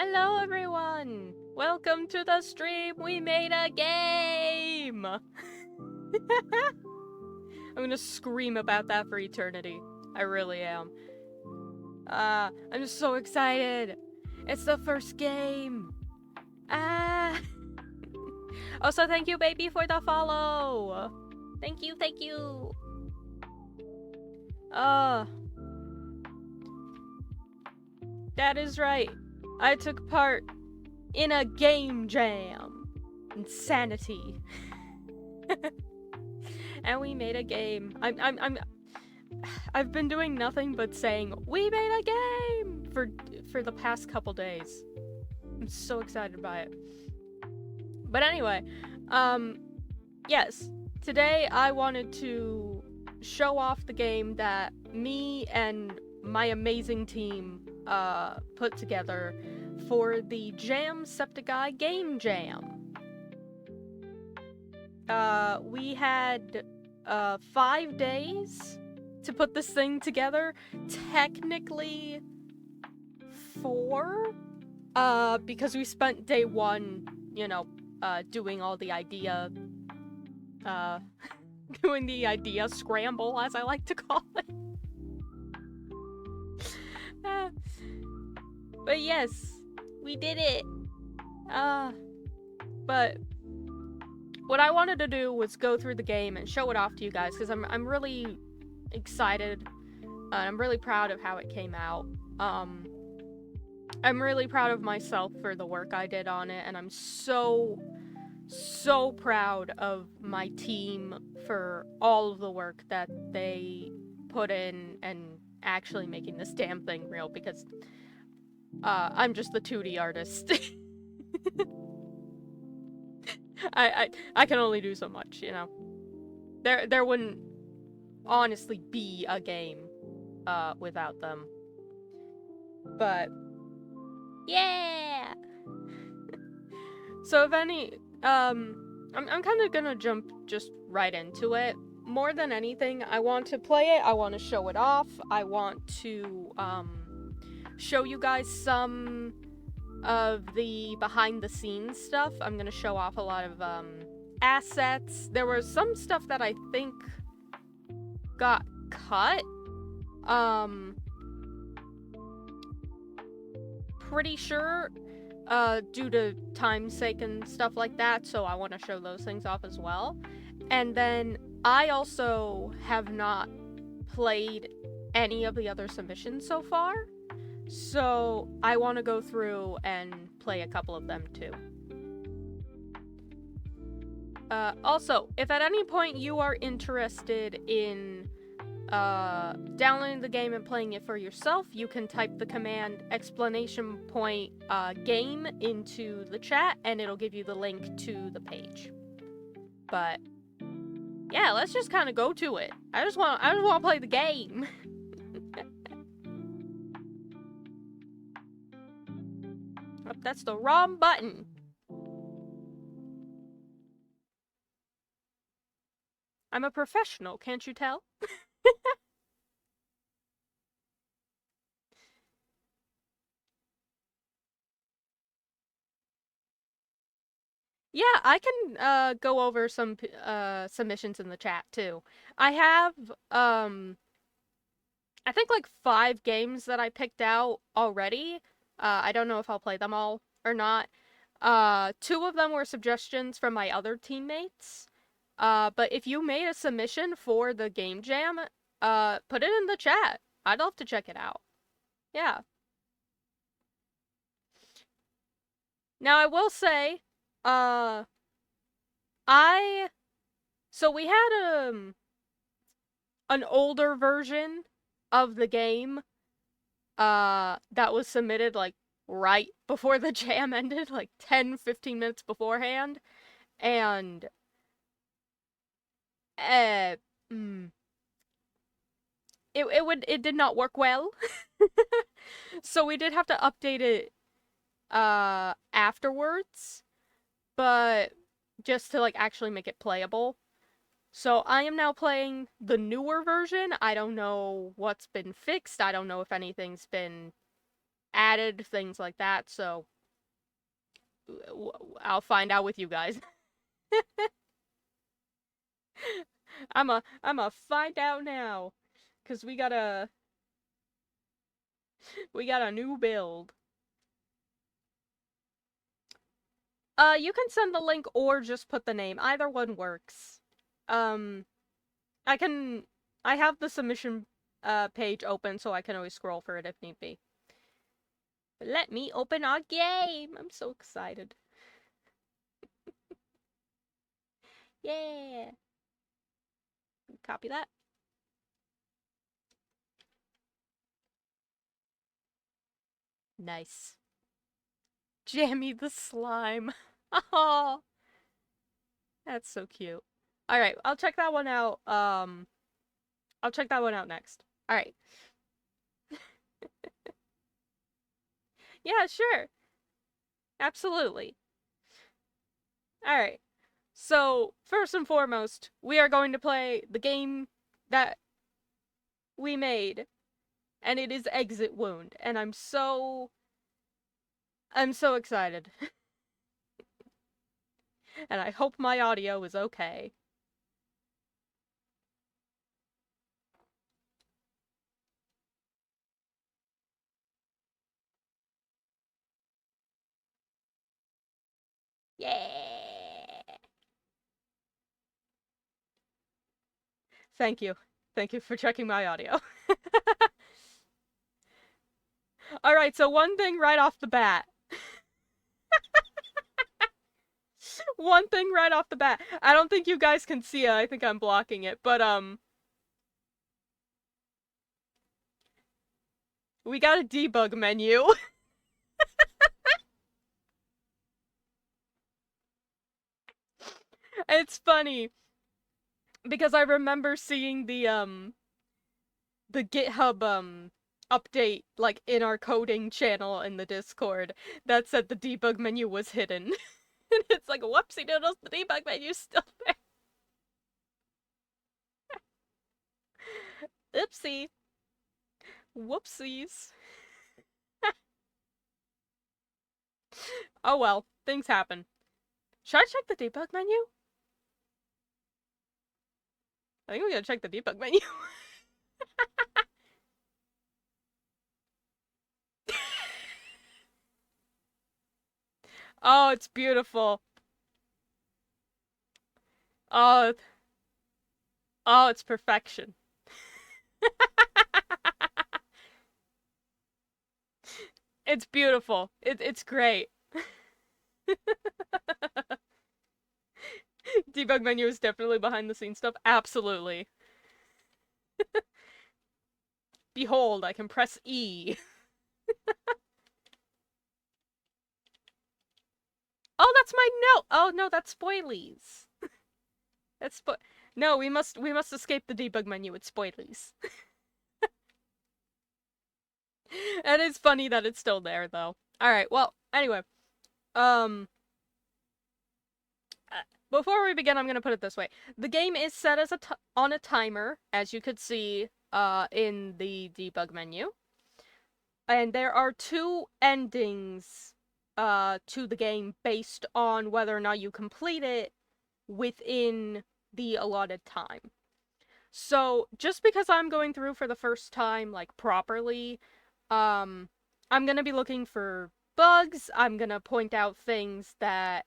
Hello everyone! Welcome to the stream! We made a game! I'm gonna scream about that for eternity. I really am. I'm just so excited! It's the first game! Ah! Also, thank you, baby, for the follow! Thank you, thank you! That is right. I took part in a game jam. Insanity. And we made a game. I've been doing nothing but saying, we made a game! For the past couple days. I'm so excited by it. But anyway, yes. Today I wanted to show off the game that me and my amazing team put together for the Jamsepticeye Game Jam. We had 5 days to put this thing together. Technically 4, because we spent day 1, you know, doing all the idea, doing the idea scramble, as I like to call it. But yes, we did it. But what I wanted to do was go through the game and show it off to you guys, because I'm really excited. I'm really proud of how it came out. I'm really proud of myself for the work I did on it, and I'm so proud of my team for all of the work that they put in and actually making this damn thing real, because I'm just the 2D artist. I can only do so much, you know. There wouldn't honestly be a game without them. But yeah. So if any I'm kind of gonna jump just right into it. More than anything, I want to play it, I want to show it off, I want to show you guys some of the behind the scenes stuff. I'm gonna show off a lot of assets. There was some stuff that I think got cut. Pretty sure due to time's sake and stuff like that, so I want to show those things off as well. And then I also have not played any of the other submissions so far, so I want to go through and play a couple of them too. Also, if at any point you are interested in downloading the game and playing it for yourself, you can type the command !game into the chat and it'll give you the link to the page. But yeah, let's just kind of go to it. I just want to play the game. Oh, that's the wrong button. I'm a professional, can't you tell? Yeah, I can go over some submissions in the chat too. I have I think like 5 games that I picked out already. I don't know if I'll play them all or not. 2 of them were suggestions from my other teammates. But if you made a submission for the game jam, put it in the chat. I'd love to check it out. Yeah. Now I will say, so we had an older version of the game that was submitted like right before the jam ended, like 10-15 minutes beforehand, and it did not work well. So we did have to update it afterwards, but just to like actually make it playable. So I am now playing the newer version. I don't know what's been fixed. I don't know if anything's been added, things like that. So I'll find out with you guys. I'm a find out now. Cause we got a new build. You can send the link or just put the name. Either one works. Um, I can, I have the submission, page open so I can always scroll for it if need be. But let me open our game! I'm so excited. Yeah! Copy that. Nice. Jammy the slime. Oh, that's so cute. Alright, I'll check that one out. I'll check that one out next. Alright. Yeah, sure. Absolutely. Alright. So, first and foremost, we are going to play the game that we made. And it is Exit Wound. And I'm so excited. And I hope my audio is okay. Yeah! Thank you. Thank you for checking my audio. Alright, so one thing right off the bat. One thing right off the bat. I don't think you guys can see it. I think I'm blocking it. But, we got a debug menu. It's funny. Because I remember seeing the GitHub, update, like, in our coding channel in the Discord that said the debug menu was hidden. And it's like, whoopsie doodles, the debug menu's still there. Oopsie. Whoopsies. Oh well, things happen. Should I check the debug menu? I think we gotta check the debug menu. Oh, it's beautiful. Oh, oh, it's perfection. It's beautiful. It's great. Debug menu is definitely behind the scenes stuff. Absolutely. Behold, I can press E. Oh, that's my note. Oh no, that's spoilies. That's No, we must escape the debug menu. It's spoilies. And it's funny that it's still there though. All right. Well, anyway, um before we begin, I'm gonna put it this way: the game is set as on a timer, as you could see, in the debug menu, and there are two endings, to the game based on whether or not you complete it within the allotted time. So just because I'm going through for the first time, like, properly, um, I'm gonna be looking for bugs. I'm gonna point out things that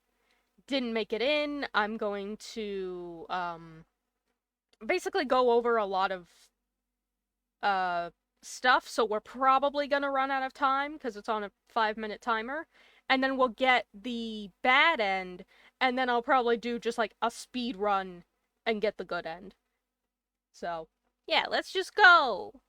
didn't make it in. I'm going to, basically go over a lot of, uh, stuff, so we're probably gonna run out of time, because it's on a 5-minute timer, and then we'll get the bad end, and then I'll probably do just, like, a speed run and get the good end. So, yeah, let's just go!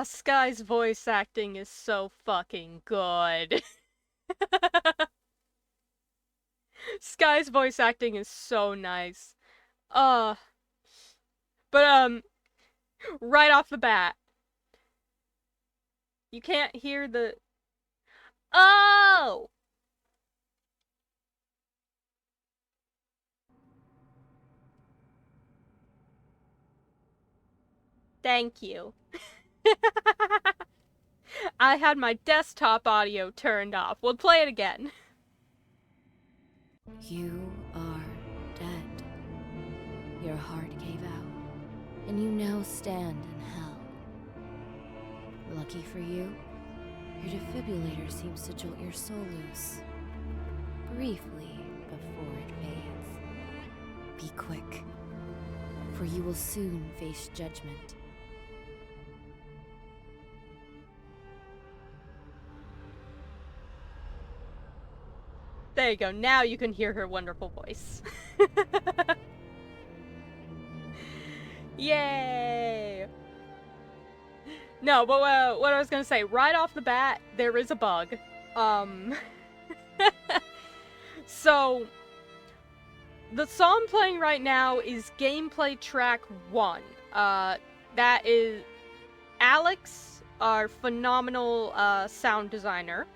Sky's voice acting is so fucking good. Sky's voice acting is so nice. Uh, but, right off the bat, you can't hear the... Oh! Thank you. I had my desktop audio turned off. We'll play it again. You are dead. Your heart gave out, and you now stand in hell. Lucky for you, your defibrillator seems to jolt your soul loose. Briefly before it fades. Be quick, for you will soon face judgment. There you go. Now you can hear her wonderful voice. Yay! No, but what I was gonna say, right off the bat, there is a bug. So, the song playing right now is gameplay track 1. That is Alex, our phenomenal sound designer,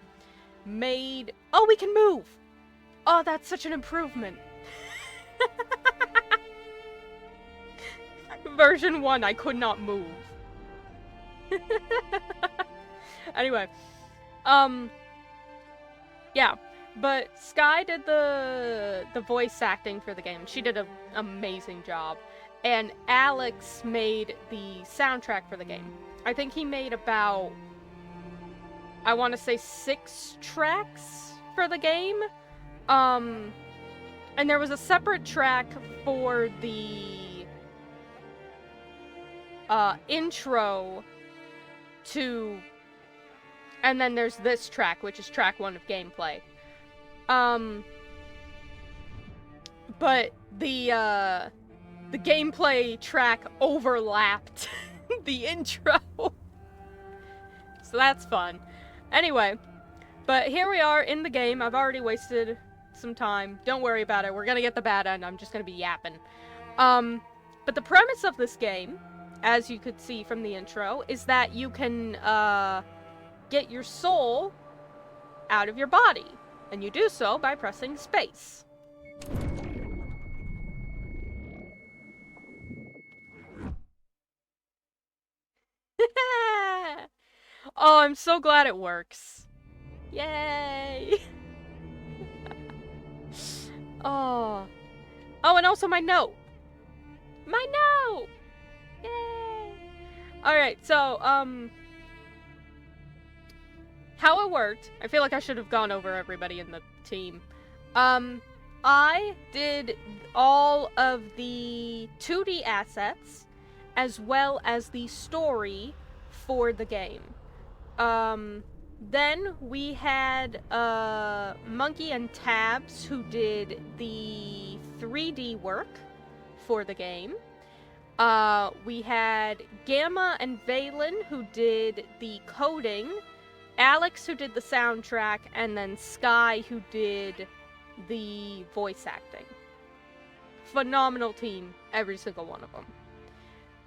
made... Oh, we can move! Oh, that's such an improvement. Version 1, I could not move. Anyway, yeah, but Sky did the voice acting for the game. She did an amazing job. And Alex made the soundtrack for the game. I think he made about, I want to say 6 tracks for the game. And there was a separate track for the intro to, and then there's this track, which is track 1 of gameplay. But the gameplay track overlapped the intro. So that's fun. Anyway, but here we are in the game. I've already wasted some time. Don't worry about it. We're gonna get the bad end. I'm just gonna be yapping. But the premise of this game, as you could see from the intro, is that you can get your soul out of your body. And you do so by pressing space. Oh, I'm so glad it works. Yay! Oh. Oh, and also my note. My note! Yay! Alright, so, how it worked, I feel like I should have gone over everybody in the team. I did all of the 2D assets, as well as the story for the game. Then we had Monkey and Tabs, who did the 3D work for the game. We had Gamma and Valen, who did the coding, Alex, who did the soundtrack, and then Sky, who did the voice acting. Phenomenal team, every single one of them.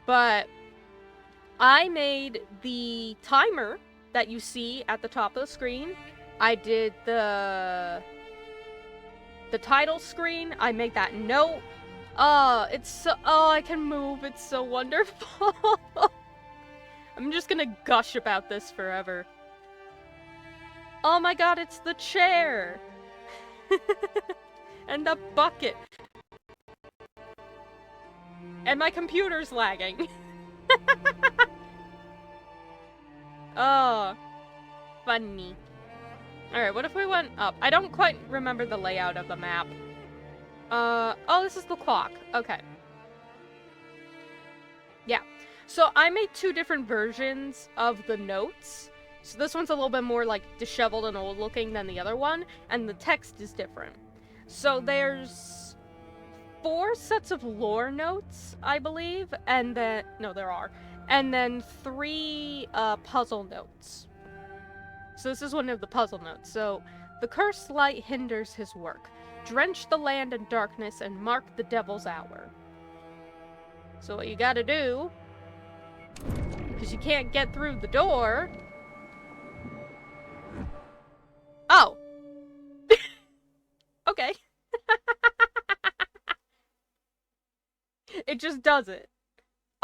But I made the timer that you see at the top of the screen. I did the title screen. I made that note. It's so... Oh, I can move. It's so wonderful. I'm just gonna gush about this forever. Oh my god, it's the chair! And the bucket! And my computer's lagging. Oh, funny. Alright, what if we went up? I don't quite remember the layout of the map. Oh, this is the clock. Okay. Yeah. So I made 2 different versions of the notes. So this one's a little bit more like disheveled and old looking than the other one, and the text is different. So there's 4 sets of lore notes, I believe, and then, no, there are, and then 3 puzzle notes. So this is one of the puzzle notes. So, the cursed light hinders his work. drench the land in darkness, and mark the devil's hour. So what you gotta do, because you can't get through the door... Oh! Okay. It just does it.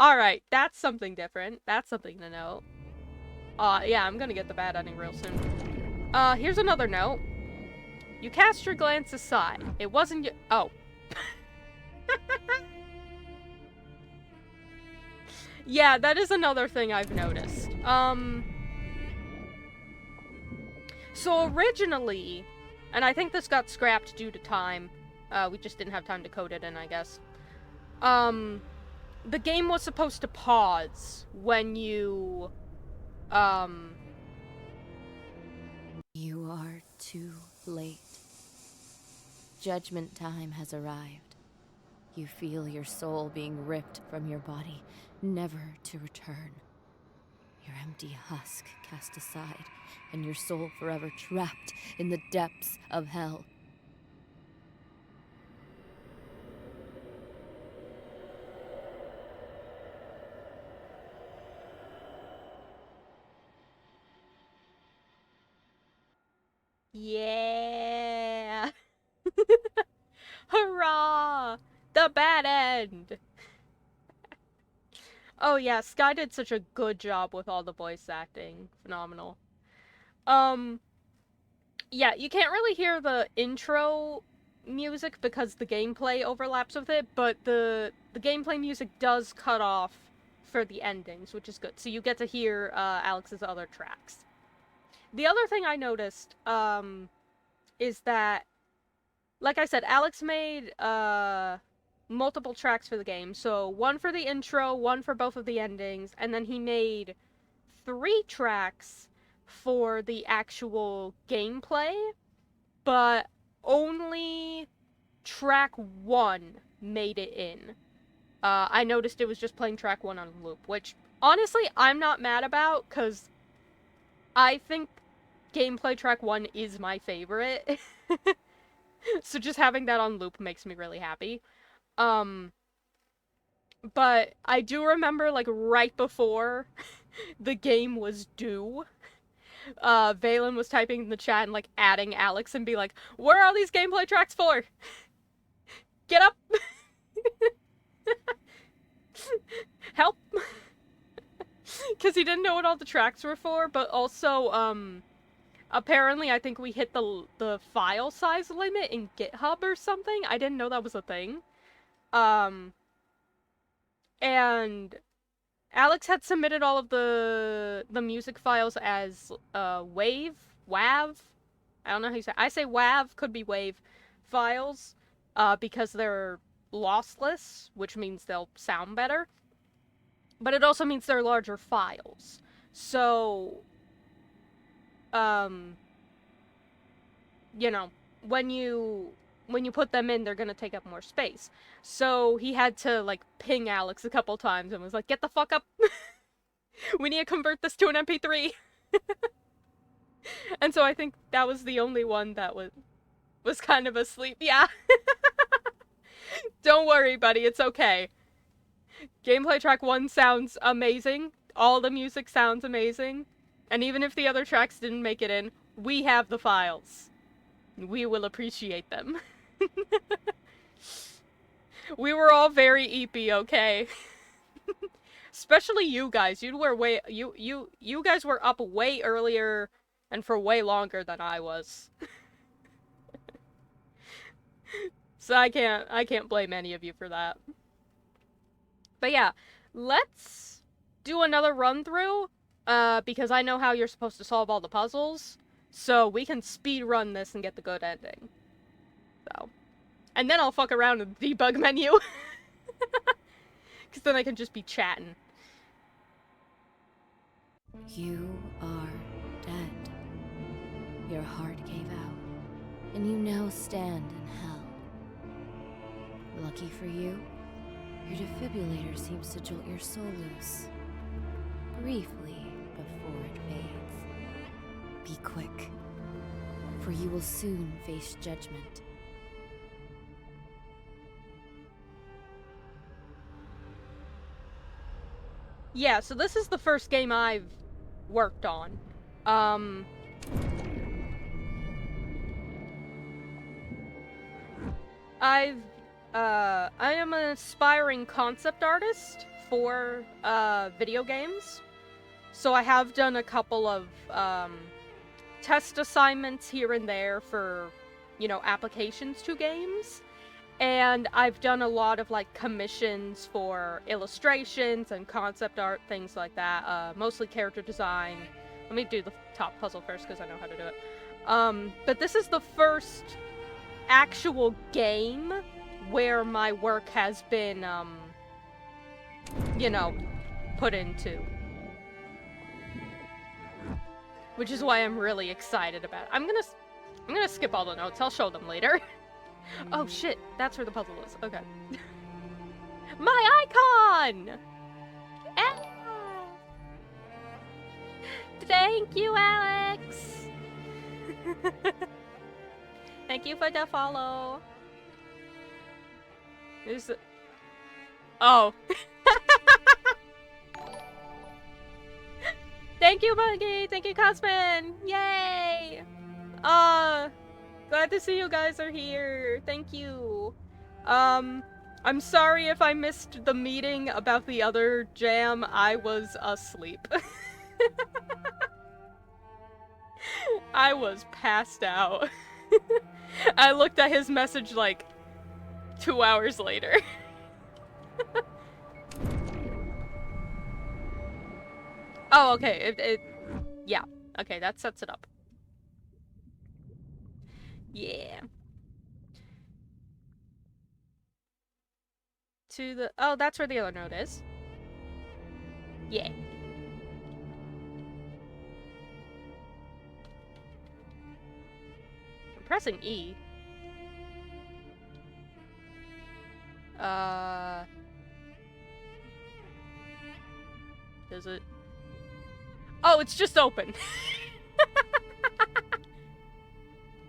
Alright, that's something different. That's something to note. Yeah, I'm gonna get the bad ending real soon. Here's another note. You cast your glance aside. It wasn't oh. Yeah, that is another thing I've noticed. So originally, and I think this got scrapped due to time. We just didn't have time to code it in, I guess. The game was supposed to pause when you, You are too late. Judgment time has arrived. You feel your soul being ripped from your body, never to return. Your empty husk cast aside, and your soul forever trapped in the depths of hell. yeah. Hurrah! The bad end! Oh yeah, Sky did such a good job with all the voice acting. Phenomenal. Yeah, you can't really hear the intro music because the gameplay overlaps with it, but the gameplay music does cut off for the endings, which is good. So you get to hear Alex's other tracks. The other thing I noticed is that, like I said, Alex made multiple tracks for the game. So one for the intro, one for both of the endings, and then he made 3 tracks for the actual gameplay, but only track 1 made it in. I noticed it was just playing track 1 on loop, which honestly I'm not mad about, because I think gameplay track 1 is my favorite. So just having that on loop makes me really happy. But I do remember, like, right before the game was due, Valen was typing in the chat and, like, adding Alex and be like, where are these gameplay tracks for? Get up! Help! Because he didn't know what all the tracks were for, but also, apparently I think we hit the file size limit in GitHub or something. I didn't know that was a thing. And Alex had submitted all of the music files as WAV. I don't know how you say it. I say WAV, could be WAV files, because they're lossless, which means they'll sound better. But it also means they're larger files. So, you know, when you put them in, they're gonna take up more space. So he had to, like, ping Alex a couple times and was like, get the fuck up! We need to convert this to an MP3! And so I think that was the only one that was kind of asleep. Yeah. Don't worry, buddy, it's okay. Gameplay track 1 sounds amazing. All the music sounds amazing. And even if the other tracks didn't make it in, we have the files. We will appreciate them. We were all very eepy, okay? Especially you guys. You guys were up way earlier and for way longer than I was. So I can't blame any of you for that. But yeah, let's do another run through, because I know how you're supposed to solve all the puzzles, so we can speed run this and get the good ending. So, and then I'll fuck around in the debug menu, because then I can just be chatting. You are dead. Your heart gave out, and you now stand in hell. Lucky for you, your defibrillator seems to jolt your soul loose, briefly before it fades. Be quick, for you will soon face judgment. Yeah, so this is the first game I've worked on. I am an aspiring concept artist for, video games. So I have done a couple of, test assignments here and there for, you know, applications to games. And I've done a lot of, like, commissions for illustrations and concept art, things like that. Mostly character design. Let me do the top puzzle first, because I know how to do it. But this is the first actual game where my work has been, you know, put into. Which is why I'm really excited about it. I'm gonna skip all the notes. I'll show them later. Oh shit, that's where the puzzle is. Okay. My icon! Ah! Thank you, Alex! Thank you for the follow. Is it? Oh. Thank you, Monkey! Thank you, Cosman! Yay! Glad to see you guys are here. Thank you. I'm sorry if I missed the meeting about the other jam. I was asleep. I was passed out. I looked at his message like 2 hours later. Oh, okay. Yeah. Okay, that sets it up. Yeah. To the... Oh, that's where the other note is. Yeah. I'm pressing E. Does it... Oh, it's just open.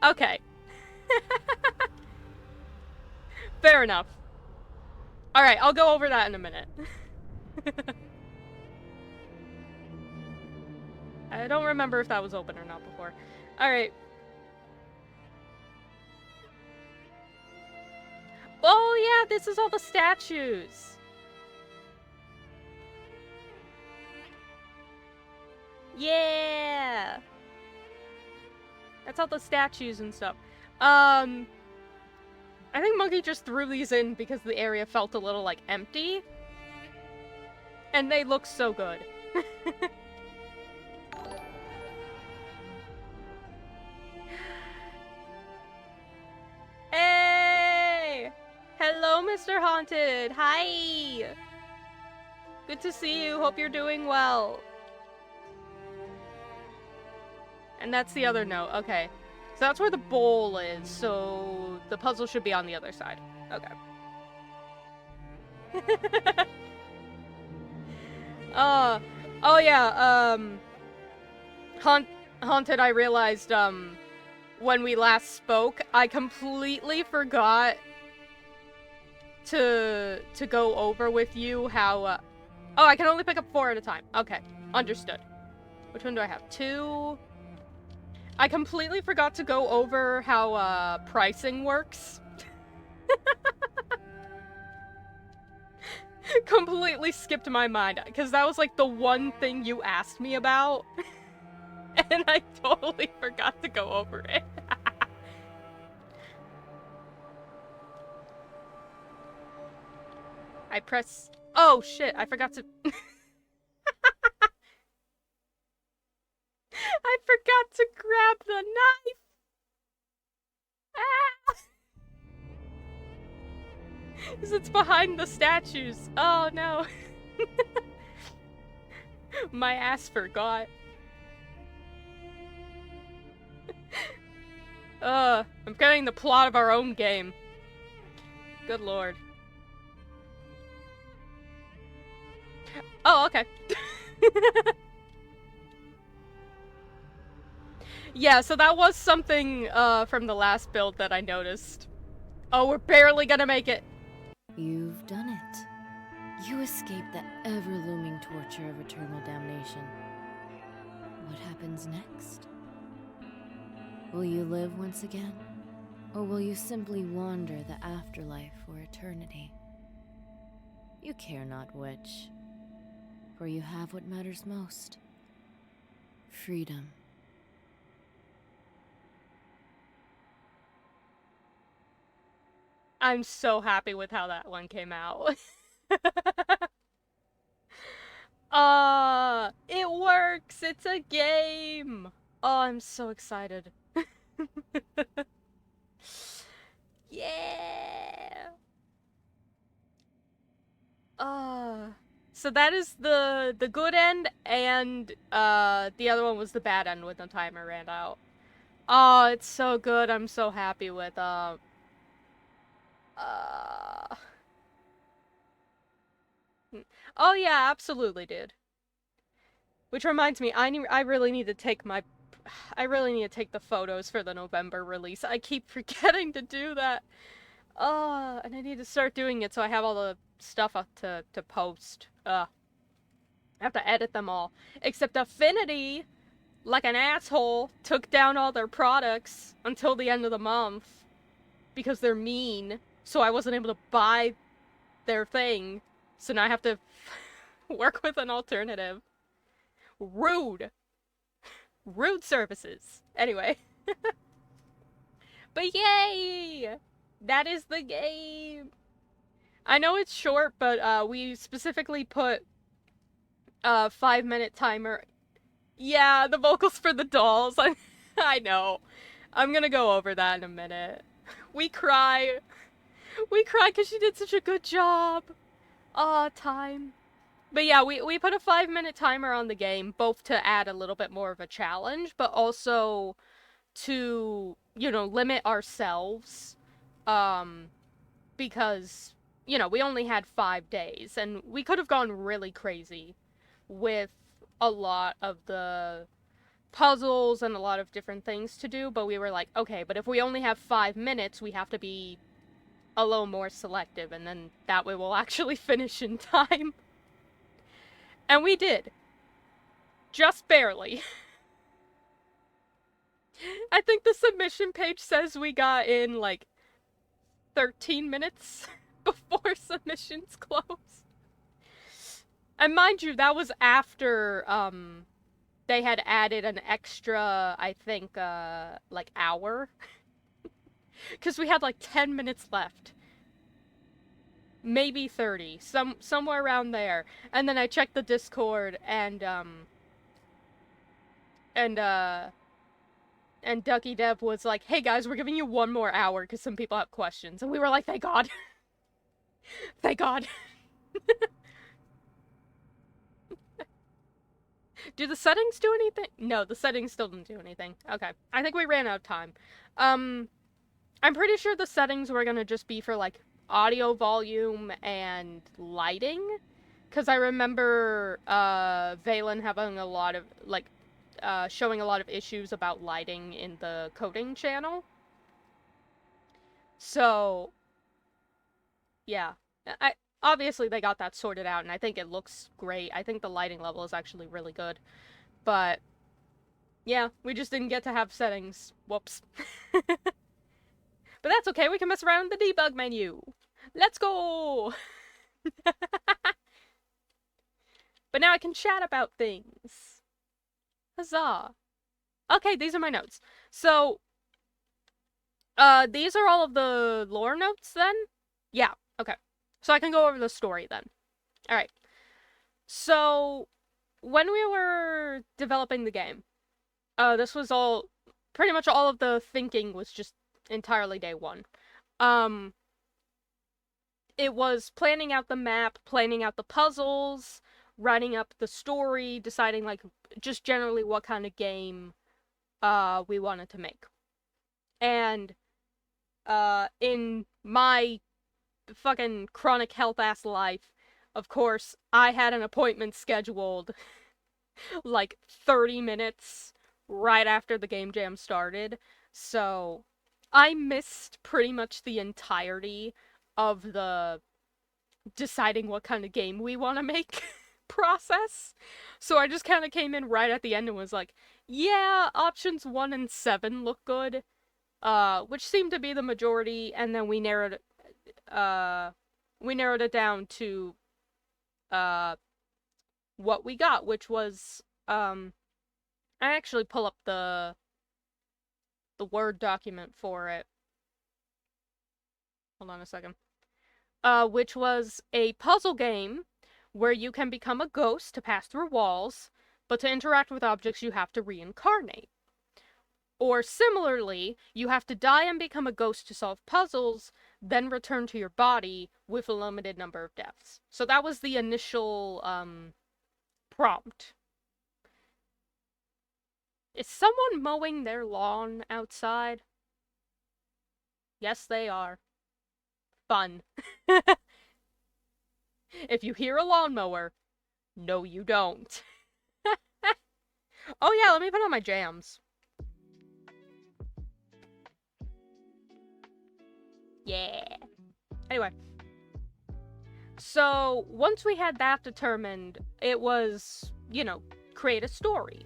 Okay. Fair enough. Alright, I'll go over that in a minute. I don't remember if that was open or not before. Alright. Oh yeah, this is all the statues. Yeah! That's all the statues and stuff. I think Monkey just threw these in because the area felt a little, like, empty. And they look so good. Hey! Hello, Mr. Haunted! Hi! Good to see you. Hope you're doing well. And that's the other note. Okay. So that's where the bowl is, so the puzzle should be on the other side. Okay. Oh yeah, Haunted, I realized, when we last spoke, I completely forgot to go over with you how, oh, I can only pick up 4 at a time. Okay, understood. Which one do I have? 2... I completely forgot to go over how, pricing works. Completely skipped my mind, because that was, like, the one thing you asked me about. And I totally forgot to go over it. I press... Oh, shit, I forgot to... I forgot to grab the knife! Ah! Because it's behind the statues. Oh, no. My ass forgot. I'm forgetting the plot of our own game. Good lord. Oh, okay. Yeah, so that was something, from the last build that I noticed. Oh, we're barely gonna make it. You've done it. You escape the ever-looming torture of eternal damnation. What happens next? Will you live once again? Or will you simply wander the afterlife for eternity? You care not which, for you have what matters most. Freedom. I'm so happy with how that one came out. It works! It's a game! Oh, I'm so excited. Yeah! So that is the good end, and the other one was the bad end when the timer ran out. Oh, it's so good. I'm so happy with uh Oh yeah, absolutely, dude. Which reminds me, I really need to take I really need to take the photos for the November release. I keep forgetting to do that. And I need to start doing it so I have all the stuff up to post. I have to edit them all. Except Affinity, like an asshole, took down all their products until the end of the month because they're mean. So I wasn't able to buy their thing. So now I have to work with an alternative. Rude. Rude services. Anyway. But yay! That is the game! I know it's short, but we specifically put a 5-minute timer. Yeah, the vocals for the dolls. I know. I'm gonna go over that in a minute. We cry. We cry because she did such a good job. Aw, time. But yeah, we put a 5-minute timer on the game, both to add a little bit more of a challenge, but also to, you know, limit ourselves. Because, you know, we only had 5 days, and we could have gone really crazy with a lot of the puzzles and a lot of different things to do, but we were like, okay, but if we only have 5 minutes, we have to be a little more selective, and then that way we'll actually finish in time. And we did. Just barely. I think the submission page says we got in, like, 13 minutes before submissions closed. And mind you, that was after, they had added an extra, I think, like, hour. Because we had, like, 10 minutes left. Maybe 30. Somewhere around there. And then I checked the Discord, and Ducky Dev was like, hey guys, we're giving you 1 more hour because some people have questions. And we were like, thank God. Thank God. Do the settings do anything? No, the settings still didn't do anything. Okay. I think we ran out of time. I'm pretty sure the settings were gonna just be for, like, audio volume and lighting. Because I remember, Valen having a lot of, like, showing a lot of issues about lighting in the coding channel. So, yeah. Obviously they got that sorted out, and I think it looks great. I think the lighting level is actually really good. But, yeah, we just didn't get to have settings. Whoops. But that's okay, we can mess around with the debug menu. Let's go! But now I can chat about things. Huzzah. Okay, these are my notes. So, these are all of the lore notes then? Yeah, okay. So I can go over the story then. Alright. So, when we were developing the game, this was all, pretty much all of the thinking was just entirely day one. It was planning out the map, planning out the puzzles, writing up the story, deciding, like, just generally what kind of game, we wanted to make. And, in my fucking chronic health-ass life, of course, I had an appointment scheduled, like, 30 minutes right after the game jam started, so I missed pretty much the entirety of the deciding what kind of game we want to make process. So I just kind of came in right at the end and was like, yeah, options 1 and 7 look good, which seemed to be the majority, and then we narrowed it down to what we got, which was I actually pull up the Word document for it. Hold on a second. Which was a puzzle game where you can become a ghost to pass through walls, but to interact with objects you have to reincarnate. Or similarly, you have to die and become a ghost to solve puzzles, then return to your body with a limited number of deaths. So that was the initial prompt. Is someone mowing their lawn outside? Yes, they are. Fun. If you hear a lawnmower, no you don't. Oh yeah, let me put on my jams. Yeah. Anyway. So, once we had that determined, it was, create a story.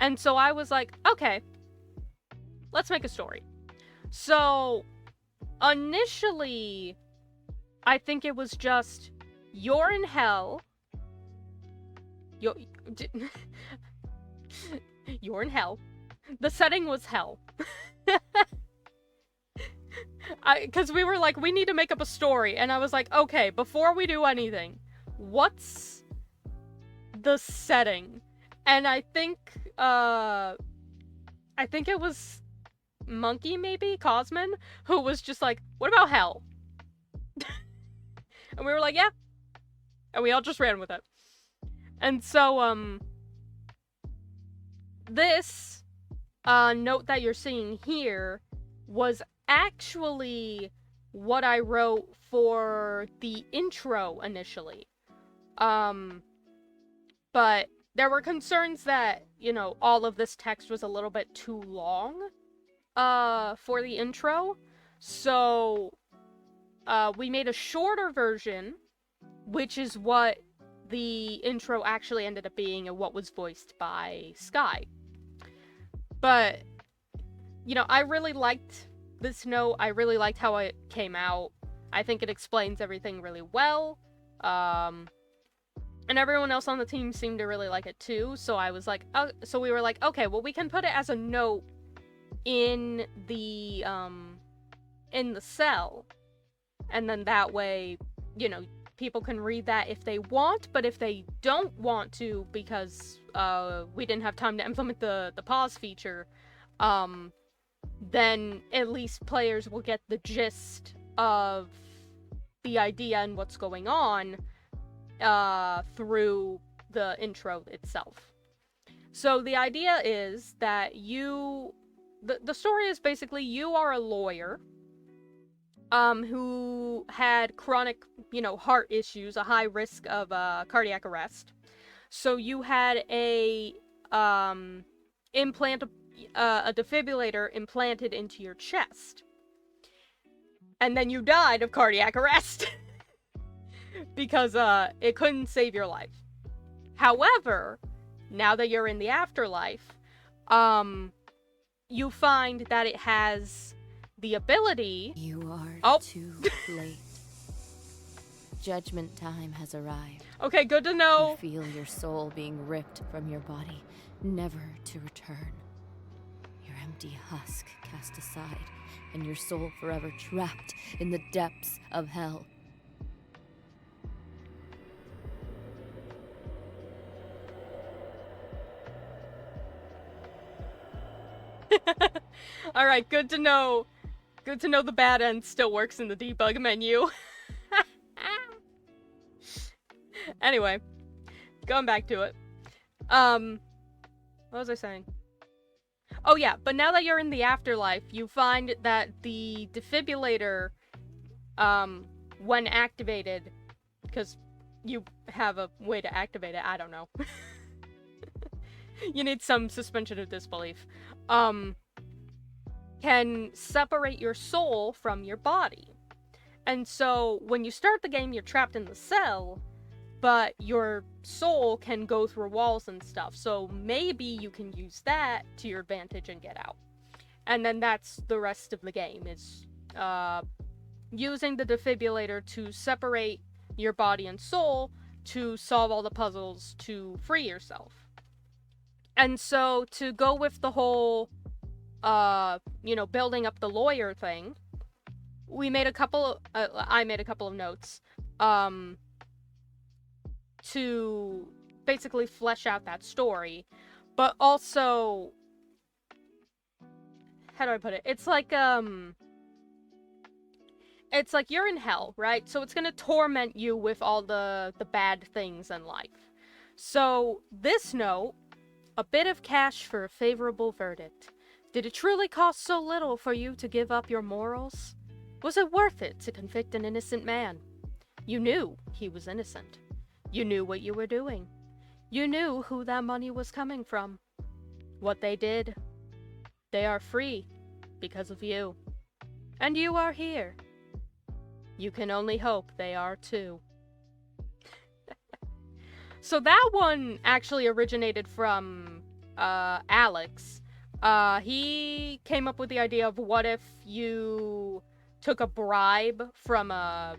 And so I was like, okay, let's make a story. So, initially, I think it was just, you're in hell. You're in hell. The setting was hell. Because we were like, we need to make up a story. And I was like, okay, before we do anything, what's the setting? And I think it was Monkey, maybe? Cosmin, who was just like, what about hell? And we were like, yeah. And we all just ran with it. And so, this note that you're seeing here was actually what I wrote for the intro initially. But there were concerns that, all of this text was a little bit too long for the intro. So we made a shorter version, which is what the intro actually ended up being and what was voiced by Sky. But, I really liked this note. I really liked how it came out. I think it explains everything really well. And everyone else on the team seemed to really like it too. So I was like, so we were like, okay, well, we can put it as a note in the cell. And then that way, people can read that if they want, but if they don't want to, because we didn't have time to implement the pause feature, then at least players will get the gist of the idea and what's going on through the intro itself. So the idea is that the story is basically you are a lawyer who had chronic, heart issues, a high risk of cardiac arrest. So you had a defibrillator implanted into your chest. And then you died of cardiac arrest. Because it couldn't save your life. However, now that you're in the afterlife, you find that it has the ability... You are too late. Judgment time has arrived. Okay, good to know. You feel your soul being ripped from your body, never to return. Your empty husk cast aside, and your soul forever trapped in the depths of hell. Alright, good to know. Good to know the bad end still works in the debug menu. Anyway, going back to it. What was I saying? Oh yeah, but now that you're in the afterlife, you find that the defibrillator, when activated, because you have a way to activate it, I don't know. You need some suspension of disbelief. Can separate your soul from your body. And so when you start the game, you're trapped in the cell, but your soul can go through walls and stuff. So maybe you can use that to your advantage and get out. And then that's the rest of the game, is using the defibrillator to separate your body and soul to solve all the puzzles to free yourself. And so to go with the whole, building up the lawyer thing, I made a couple of notes, to basically flesh out that story, but also, how do I put it? It's like you're in hell, right? So it's gonna torment you with all the bad things in life. So this note, a bit of cash for a favorable verdict. Did it truly cost so little for you to give up your morals? Was it worth it to convict an innocent man? You knew he was innocent. You knew what you were doing. You knew who that money was coming from. What they did. They are free because of you. And you are here. You can only hope they are too. So that one actually originated from Alex. He came up with the idea of, what if you took a bribe from a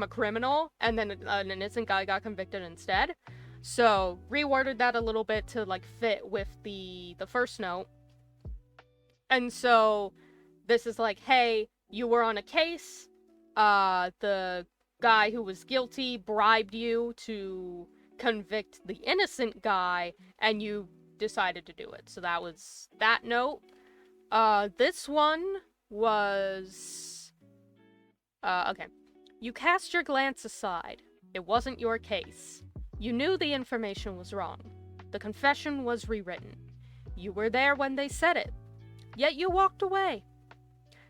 criminal and then an innocent guy got convicted instead. So reworded that a little bit to like fit with the first note. And so this is like, hey, you were on a case, the guy who was guilty bribed you to convict the innocent guy, and you decided to do it. So that was that note. This one was, okay. You cast your glance aside. It wasn't your case. You knew the information was wrong. The confession was rewritten. You were there when they said it. Yet you walked away.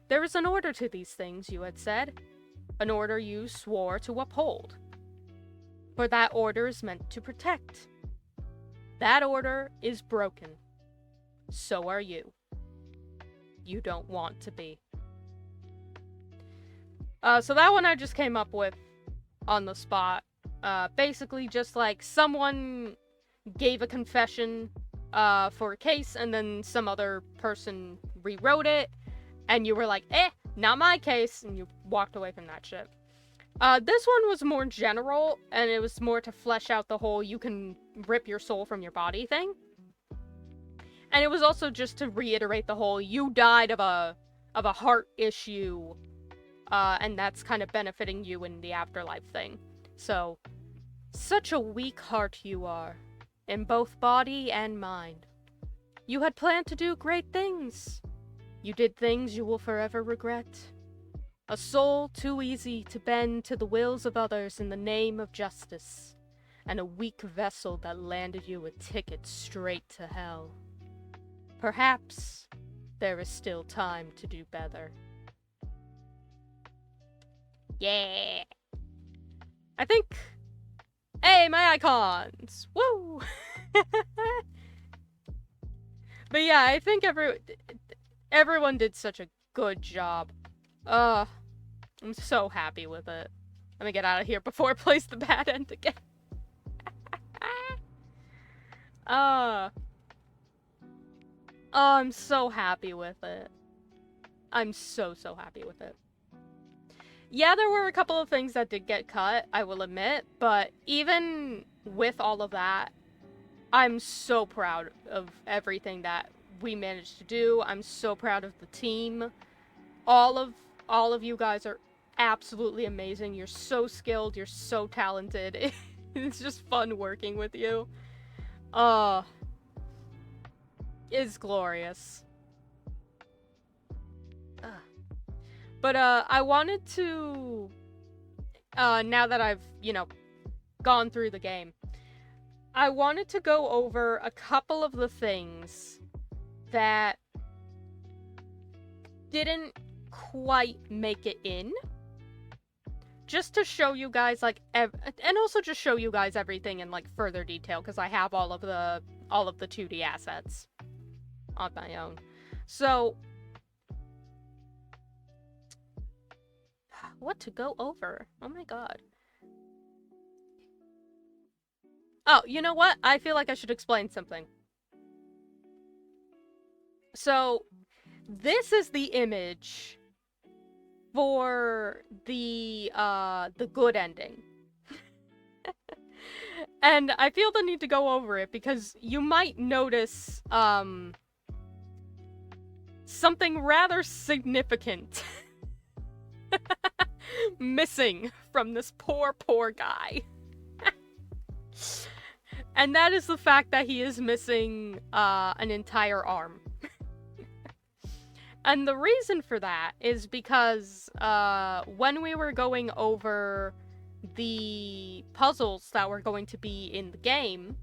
There is an order to these things, you had said. An order you swore to uphold. For that order is meant to protect. That order is broken. So are you. You don't want to be. So that one I just came up with on the spot. Basically just like someone gave a confession for a case, and then some other person rewrote it, and you were like, not my case, and you walked away from that shit. This one was more general, and it was more to flesh out the whole you can rip your soul from your body thing. And it was also just to reiterate the whole you died of a heart issue, and that's kind of benefiting you in the afterlife thing. So, such a weak heart you are, in both body and mind. You had planned to do great things. You did things you will forever regret. A soul too easy to bend to the wills of others in the name of justice, and a weak vessel that landed you a ticket straight to hell. Perhaps there is still time to do better. Yeah! I think... Hey, my icons! Woo! But yeah, I think everyone did such a good job. I'm so happy with it. Let me get out of here before it plays the bad end again. I'm so happy with it. I'm so happy with it. Yeah, there were a couple of things that did get cut, I will admit, but even with all of that, I'm so proud of everything that we managed to do. I'm so proud of the team. All of you guys are absolutely amazing. You're so skilled, you're so talented. It's just fun working with you. It's glorious. But I wanted to, now that I've, gone through the game, I wanted to go over a couple of the things that didn't quite make it in. Just to show you guys, like, and also just show you guys everything in, like, further detail, because I have all of the 2D assets on my own. So, what to go over. Oh my god. Oh, you know what? I feel like I should explain something. So, this is the image for the good ending. And I feel the need to go over it because you might notice, something rather significant missing from this poor, poor guy. And that is the fact that he is missing, an entire arm. And the reason for that is because, when we were going over the puzzles that were going to be in the game,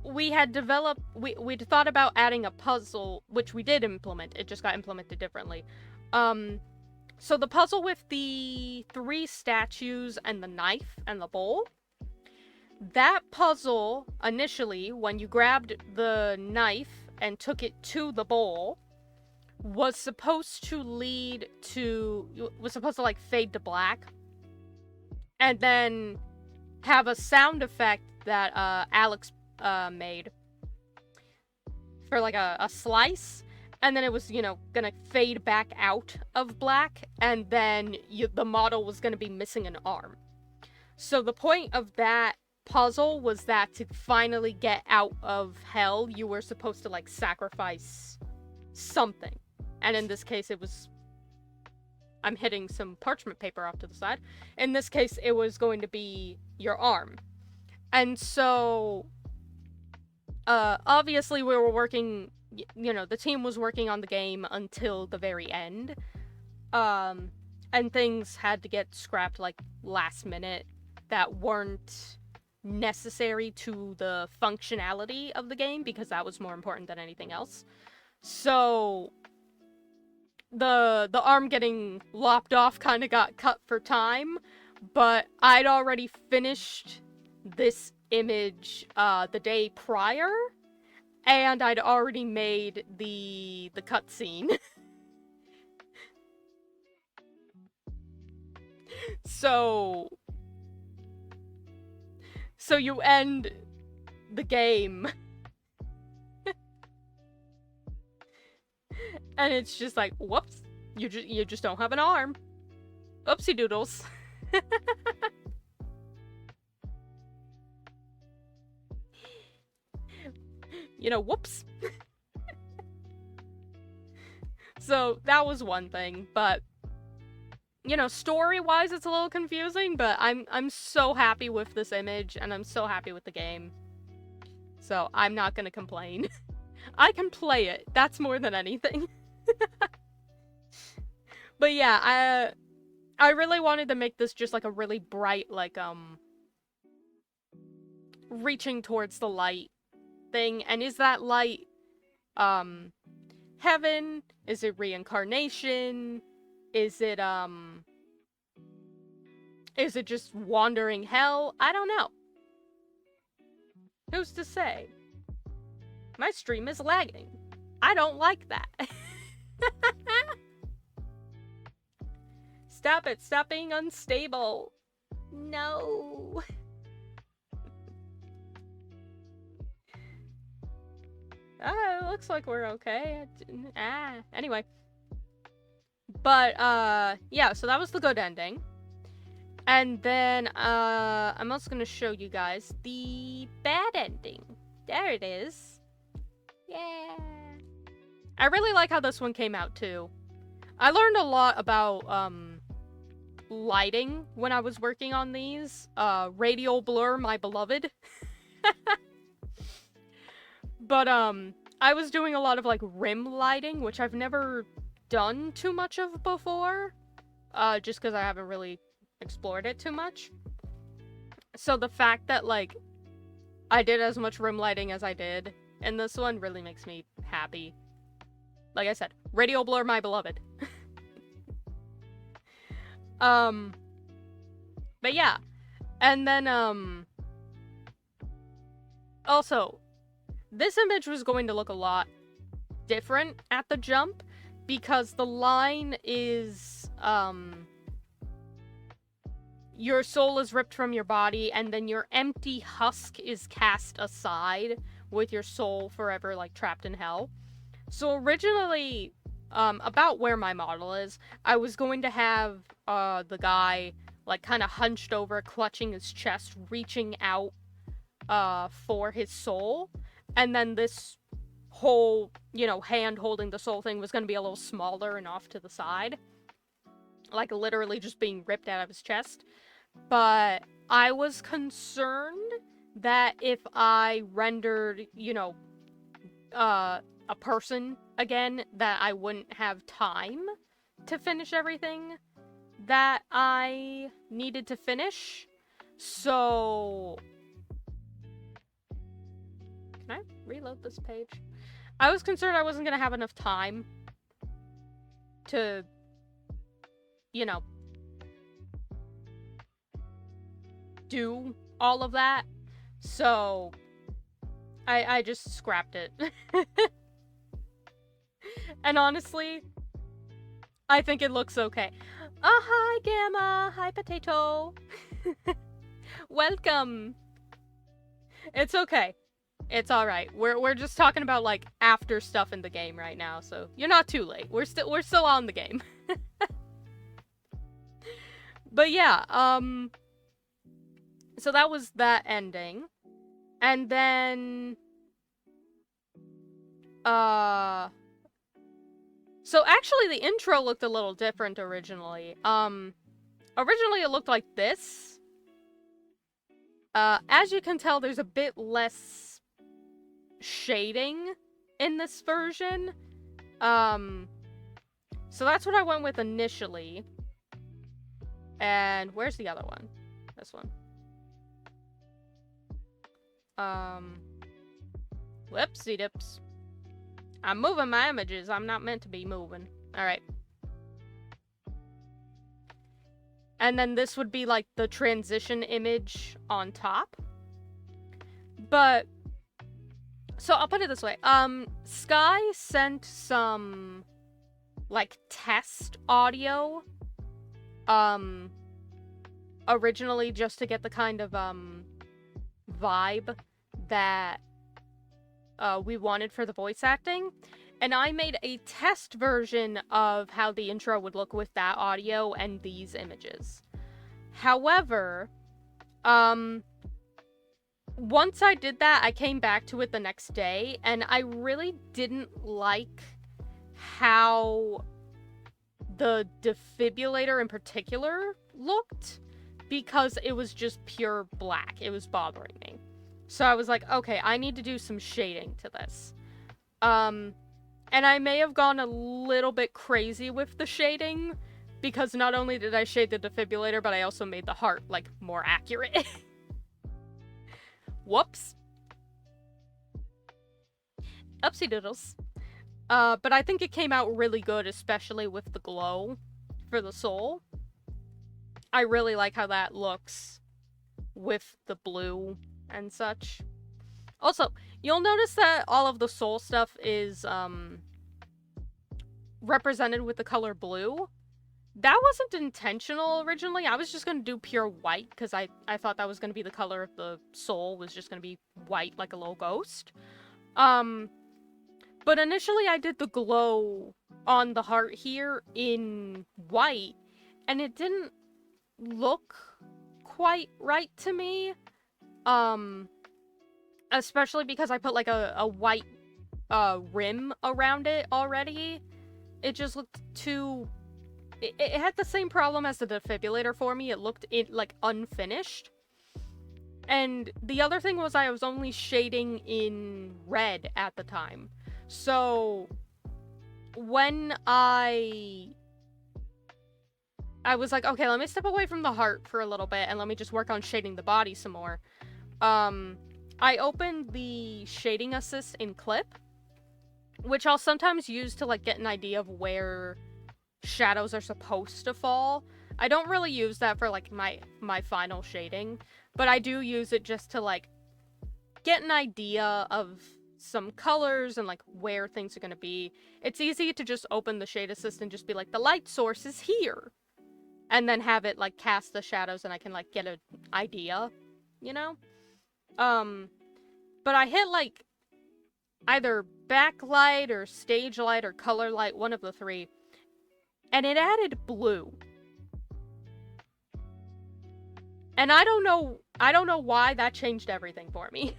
we had developed, we'd thought about adding a puzzle, which we did implement, it just got implemented differently. So the puzzle with the 3 statues and the knife and the bowl, that puzzle, initially, when you grabbed the knife and took it to the bowl, was supposed to like fade to black, and then have a sound effect that Alex made for like a slice, and then it was, you know, gonna fade back out of black, and then the model was gonna be missing an arm. So the point of that puzzle was that to finally get out of hell, you were supposed to like sacrifice something. And in this case, it was... I'm hitting some parchment paper off to the side. In this case, it was going to be your arm. And so, obviously we were working, you know, the team was working on the game until the very end. And things had to get scrapped, like, last minute that weren't necessary to the functionality of the game, because that was more important than anything else. So... the arm getting lopped off kind of got cut for time, but I'd already finished this image the day prior, and I'd already made the cutscene. So you end the game and it's just like, whoops, you just don't have an arm. Oopsie doodles. You know, whoops. So that was one thing, but you know, story-wise it's a little confusing, but I'm so happy with this image and I'm so happy with the game. So I'm not gonna complain. I can play it. That's more than anything. But yeah, I really wanted to make this just like a really bright, like, reaching towards the light thing. And is that light, heaven? Is it reincarnation? Is it just wandering hell? I don't know. Who's to say? My stream is lagging. I don't like that. Stop it. Stop being unstable. No. It looks like we're okay. Anyway. But, yeah, so that was the good ending. And then, I'm also gonna show you guys the bad ending. There it is. Yeah. I really like how this one came out, too. I learned a lot about, lighting when I was working on these. Radial blur, my beloved. But, I was doing a lot of, like, rim lighting, which I've never done too much of before. Just because I haven't really explored it too much. So the fact that, like, I did as much rim lighting as I did in this one really makes me happy. Like I said, radial blur, my beloved. But yeah. And then, also, this image was going to look a lot different at the jump because the line is, your soul is ripped from your body and then your empty husk is cast aside with your soul forever, like, trapped in hell. So originally, about where my model is, I was going to have, the guy, like, kind of hunched over, clutching his chest, reaching out, for his soul, and then this whole, you know, hand holding the soul thing was going to be a little smaller and off to the side. Like, literally just being ripped out of his chest. But I was concerned that if I rendered, you know, a person again, that I wouldn't have time to finish everything that I needed to finish. So... Can I reload this page? I was concerned I wasn't gonna have enough time to, you know, do all of that. So I just scrapped it. And honestly, I think it looks okay. Oh, hi, Gamma. Hi, Potato. Welcome. It's okay. It's alright. We're just talking about, like, after stuff in the game right now, so you're not too late. We're still on the game. But yeah, so that was that ending. And then, so actually the intro looked a little different originally. Originally it looked like this. As you can tell, there's a bit less shading in this version. So that's what I went with initially. And where's the other one? This one. Whoopsie dips. I'm moving my images. I'm not meant to be moving. Alright. And then this would be like the transition image on top. But so I'll put it this way. Sky sent some like test audio originally just to get the kind of vibe that we wanted for the voice acting, and I made a test version of how the intro would look with that audio and these images. However, once I did that, I came back to it the next day, and I really didn't like how the defibrillator in particular looked, because it was just pure black. It was bothering me. So I was like, okay, I need to do some shading to this. And I may have gone a little bit crazy with the shading, because not only did I shade the defibrillator, but I also made the heart, like, more accurate. Whoops. Upsie doodles. But I think it came out really good, especially with the glow for the soul. I really like how that looks with the blue and such. Also, you'll notice that all of the soul stuff is represented with the color blue. That wasn't intentional originally. I was just going to do pure white because I thought that was going to be the color of the soul, was just going to be white like a little ghost. But initially I did the glow on the heart here in white, and it didn't look quite right to me. Especially because I put like a white rim around it already. It just looked too... It had the same problem as the defibrillator for me. It looked like unfinished. And the other thing was I was only shading in red at the time. So when I was like, okay, let me step away from the heart for a little bit and let me just work on shading the body some more. I opened the shading assist in Clip, which I'll sometimes use to like get an idea of where shadows are supposed to fall. I don't really use that for like my final shading, but I do use it just to like get an idea of some colors and like where things are going to be. It's easy to just open the Shade Assist and just be like, the light source is here. And then have it like cast the shadows and I can like get an idea, you know? But I hit like either backlight or stage light or color light, one of the three. And it added blue. And I don't know why that changed everything for me.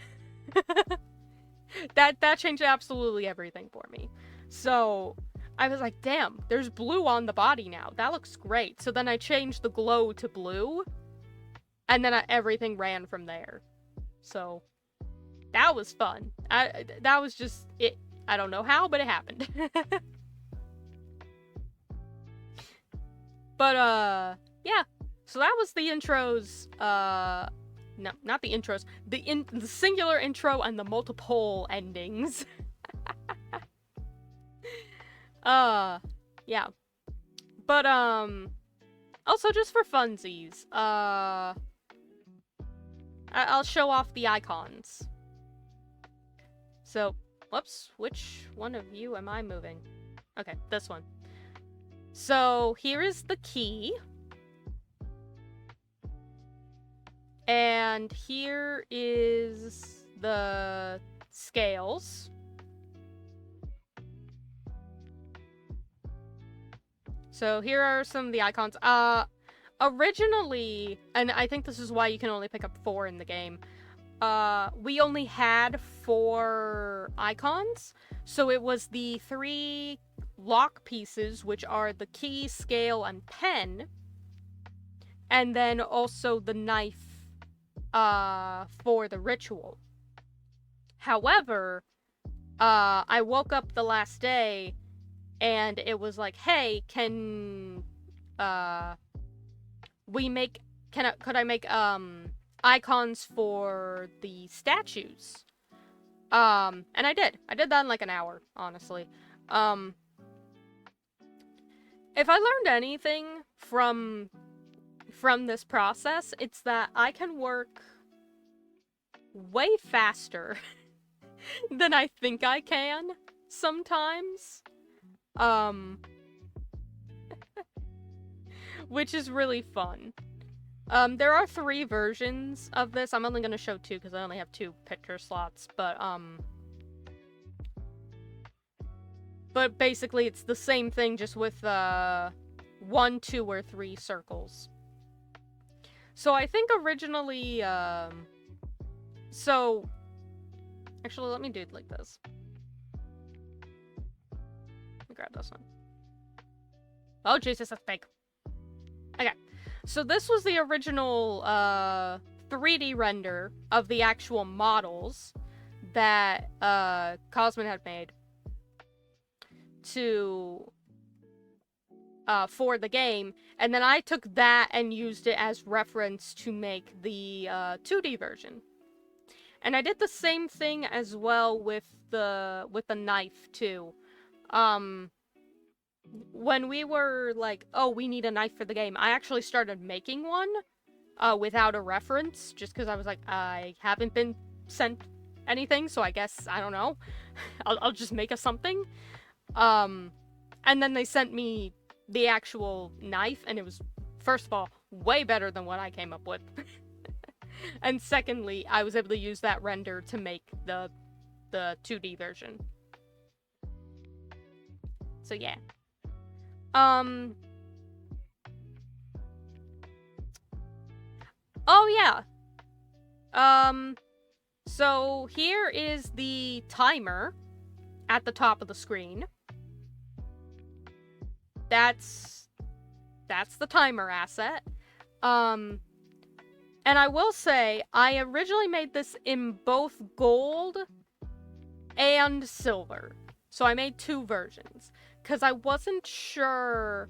That changed absolutely everything for me. So I was like, damn, there's blue on the body now. That looks great. So then I changed the glow to blue. And then everything ran from there. So that was fun. That was just it. I don't know how, but it happened. But, yeah. So that was the intros, no, not the intros, the singular intro and the multiple endings. Yeah. But, also just for funsies, I'll show off the icons. So, whoops, which one of you am I moving? Okay, this one. So, here is the key. And here is the scales. So here are some of the icons. Originally, and I think this is why you can only pick up 4 in the game, we only had 4 icons. So it was the 3 lock pieces, which are the key, scale, and pen. And then also the knife for the ritual. However, I woke up the last day and it was like, hey, could I make icons for the statues? And I did that in like an hour, honestly. If I learned anything from this process, it's that I can work way faster than I think I can sometimes. Which is really fun. There are 3 versions of this. I'm only gonna show 2 because I only have 2 picture slots, but basically it's the same thing, just with 1, 2, or 3 circles. So I think originally, so, actually, let me do it like this. Let me grab this one. Oh, Jesus, that's big. Okay, so this was the original, 3D render of the actual models that, Cosmin had made for the game, and then I took that and used it as reference to make the 2D version. And I did the same thing as well with the knife too. When we were like, oh, we need a knife for the game, I actually started making one without a reference, just because I was like, I haven't been sent anything, so I guess, I don't know, I'll just make something. And then they sent me the actual knife, and it was, first of all, way better than what I came up with. And secondly, I was able to use that render to make the 2D version. So yeah. Oh yeah. So here is the timer at the top of the screen. That's the timer asset. And I will say, I originally made this in both gold and silver. So I made 2 versions, because I wasn't sure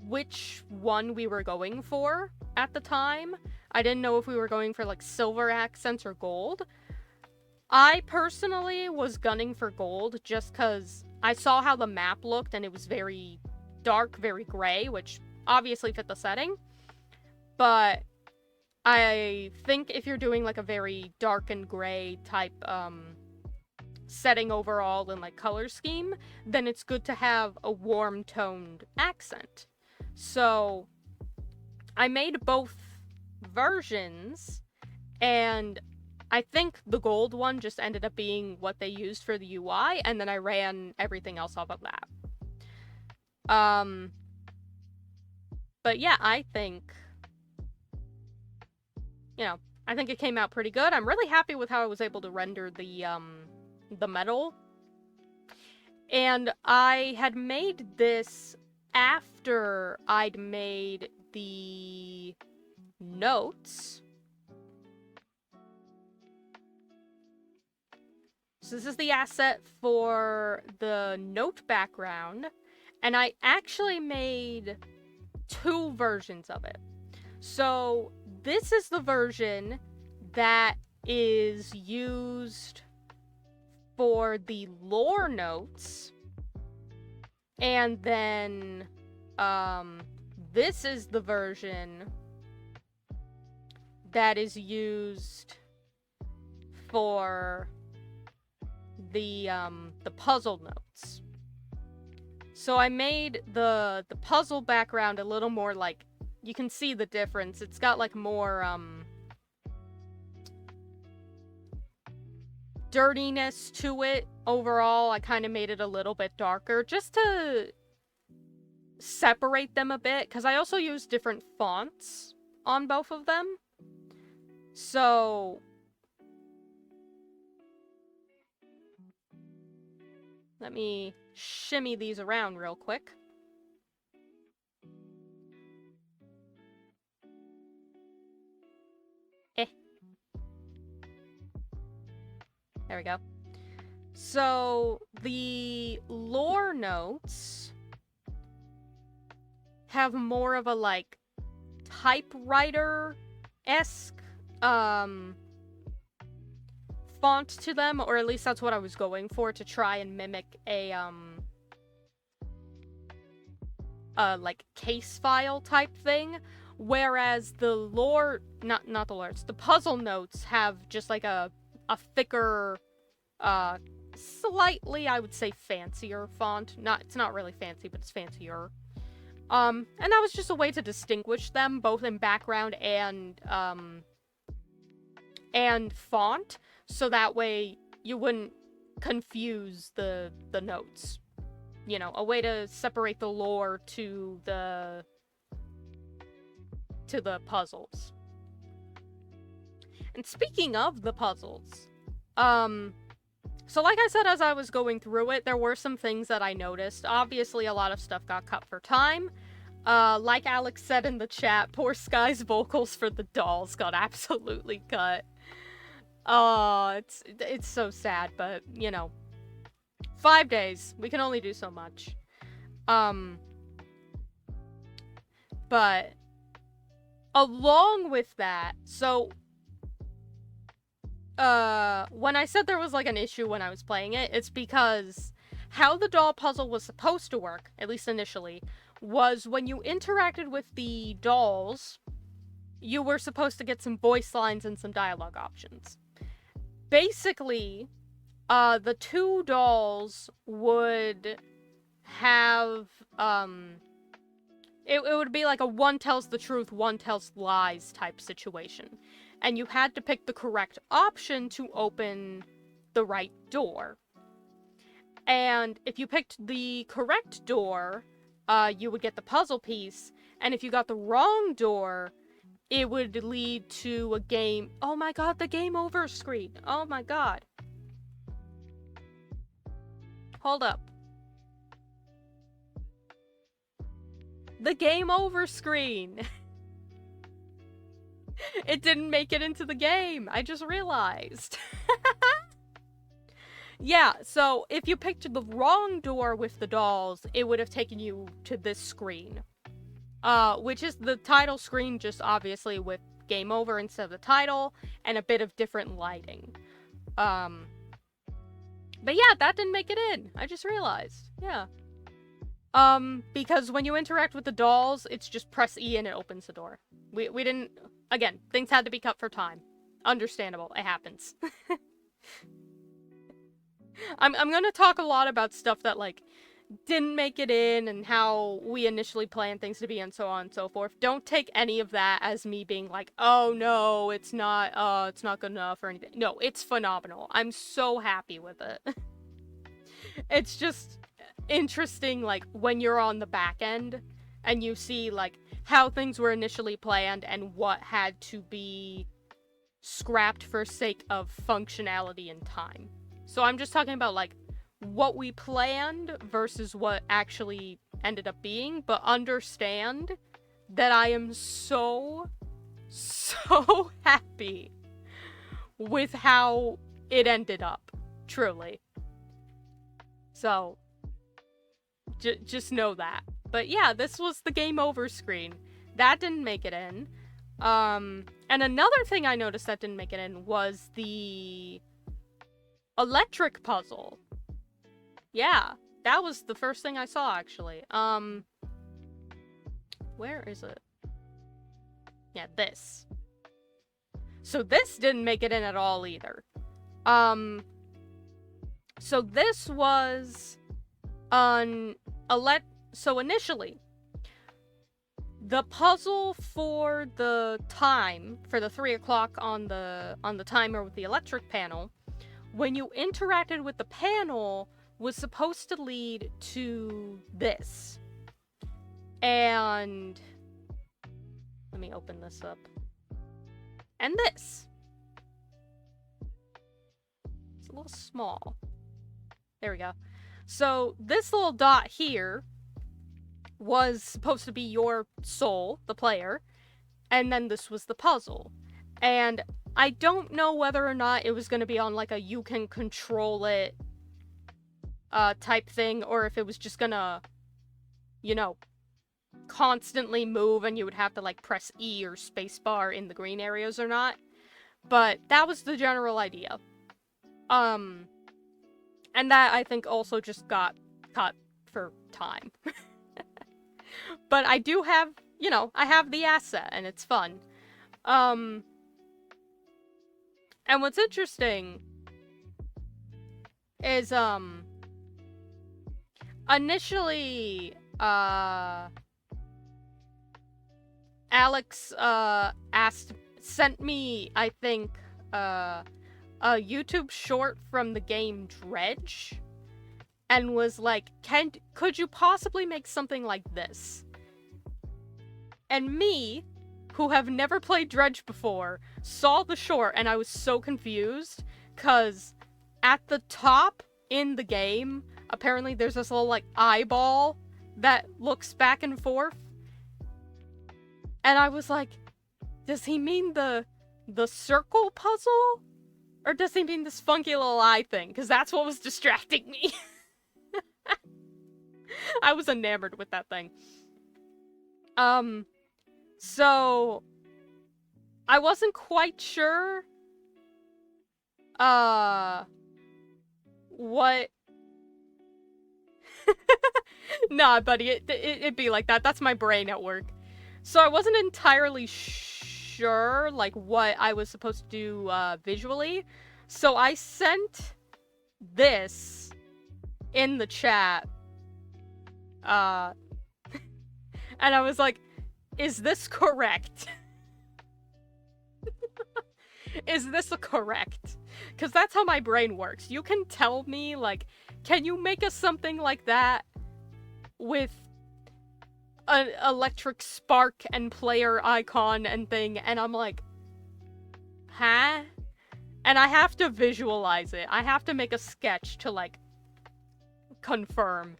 which one we were going for at the time. I didn't know if we were going for like silver accents or gold. I personally was gunning for gold just because I saw how the map looked and it was very dark, very gray, which obviously fit the setting. But I think if you're doing like a very dark and gray type setting overall and like color scheme, then it's good to have a warm toned accent. So I made both versions, and I think the gold one just ended up being what they used for the UI, and then I ran everything else off of that. But yeah, I think, I think it came out pretty good. I'm really happy with how I was able to render the metal. And I had made this after I'd made the notes. So this is the asset for the note background, and I actually made 2 versions of it. So this is the version that is used for the lore notes, and then this is the version that is used for the puzzle notes. So I made the puzzle background a little more like, you can see the difference. It's got like more dirtiness to it overall. I kind of made it a little bit darker just to separate them a bit, because I also use different fonts on both of them. So let me shimmy these around real quick. There we go. So the lore notes have more of a like typewriter-esque font to them, or at least that's what I was going for, to try and mimic a like case file type thing, whereas the lore, not the lore, it's the puzzle notes have just like a thicker, slightly, I would say, fancier font. It's not really fancy, but it's fancier. And that was just a way to distinguish them, both in background and font, so that way you wouldn't confuse the notes. You know, a way to separate the lore to the puzzles. And speaking of the puzzles, so like I said, as I was going through it, there were some things that I noticed. Obviously, a lot of stuff got cut for time. Like Alex said in the chat, poor Sky's vocals for the dolls got absolutely cut. It's so sad, but, 5 days. We can only do so much. But along with that, so when I said there was like an issue when I was playing it, it's because how the doll puzzle was supposed to work, at least initially, was when you interacted with the dolls, you were supposed to get some voice lines and some dialogue options. Basically, the 2 dolls would have, it would be like a one tells the truth, one tells lies type situation. And you had to pick the correct option to open the right door. And if you picked the correct door, you would get the puzzle piece. And if you got the wrong door, it would lead to a game. Oh my god, the game over screen. Oh my god. Hold up. The game over screen. It didn't make it into the game. I just realized. Yeah, so if you picked the wrong door with the dolls, it would have taken you to this screen. Which is the title screen, just obviously with game over instead of the title, and a bit of different lighting. But yeah, that didn't make it in. I just realized. Yeah. Because when you interact with the dolls, it's just press E and it opens the door. We didn't... again, things had to be cut for time. Understandable. It happens. I'm gonna talk a lot about stuff that, like, didn't make it in and how we initially planned things to be and so on and so forth. Don't take any of that as me being like, oh no, it's not good enough or anything. No, it's phenomenal. I'm so happy with it. It's just interesting, like, when you're on the back end and you see, like, how things were initially planned and what had to be scrapped for sake of functionality and time. So I'm just talking about, like, what we planned versus what actually ended up being, but understand that I am so happy with how it ended up, truly. So, just know that. But yeah, this was the game over screen. That didn't make it in. And another thing I noticed that didn't make it in was the electric puzzle. Yeah, that was the first thing I saw, actually. Where is it? Yeah, this. So this didn't make it in at all, either. So this was so initially, the puzzle for the time, for the 3 o'clock on the timer with the electric panel, when you interacted with the panel, was supposed to lead to this. And let me open this up. And this. It's a little small. There we go. So this little dot here was supposed to be your soul, the player, and then this was the puzzle. And I don't know whether or not it was going to be on, like, a you can control it type thing, or if it was just gonna, you know, constantly move and you would have to, like, press E or spacebar in the green areas or not. But that was the general idea. And that, I think, also just got cut for time. But I do have, you know, I have the asset, and it's fun. And what's interesting is, initially, Alex, sent me, I think, a YouTube short from the game Dredge, and was like, could you possibly make something like this? And me, who have never played Dredge before, saw the short, and I was so confused, cause at the top in the game, apparently there's this little, like, eyeball that looks back and forth. And I was like, does he mean the circle puzzle? Or does he mean this funky little eye thing? Because that's what was distracting me. I was enamored with that thing. So I wasn't quite sure what nah, buddy, it'd be like that. That's my brain at work. So I wasn't entirely sure, like, what I was supposed to do visually. So I sent this in the chat. And I was like, is this correct? Is this correct? Because that's how my brain works. You can tell me, like, can you make us something like that with an electric spark and player icon and thing, and I'm like, huh? And I have to visualize it. I have to make a sketch to, like, confirm.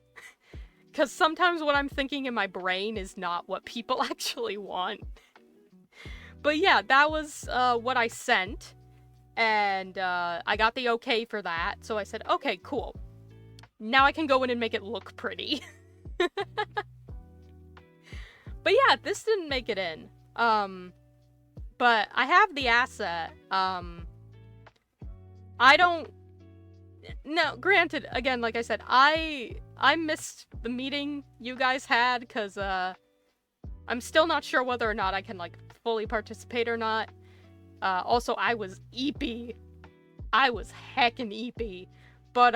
Because sometimes what I'm thinking in my brain is not what people actually want. But yeah, that was what I sent. And I got the okay for that. So I said, okay, cool. Now I can go in and make it look pretty. But yeah, this didn't make it in. But I have the asset. I don't... No, granted, again, like I said, I missed the meeting you guys had, because, I'm still not sure whether or not I can, like, fully participate or not. Also, I was eepy. I was heckin' eepy. But,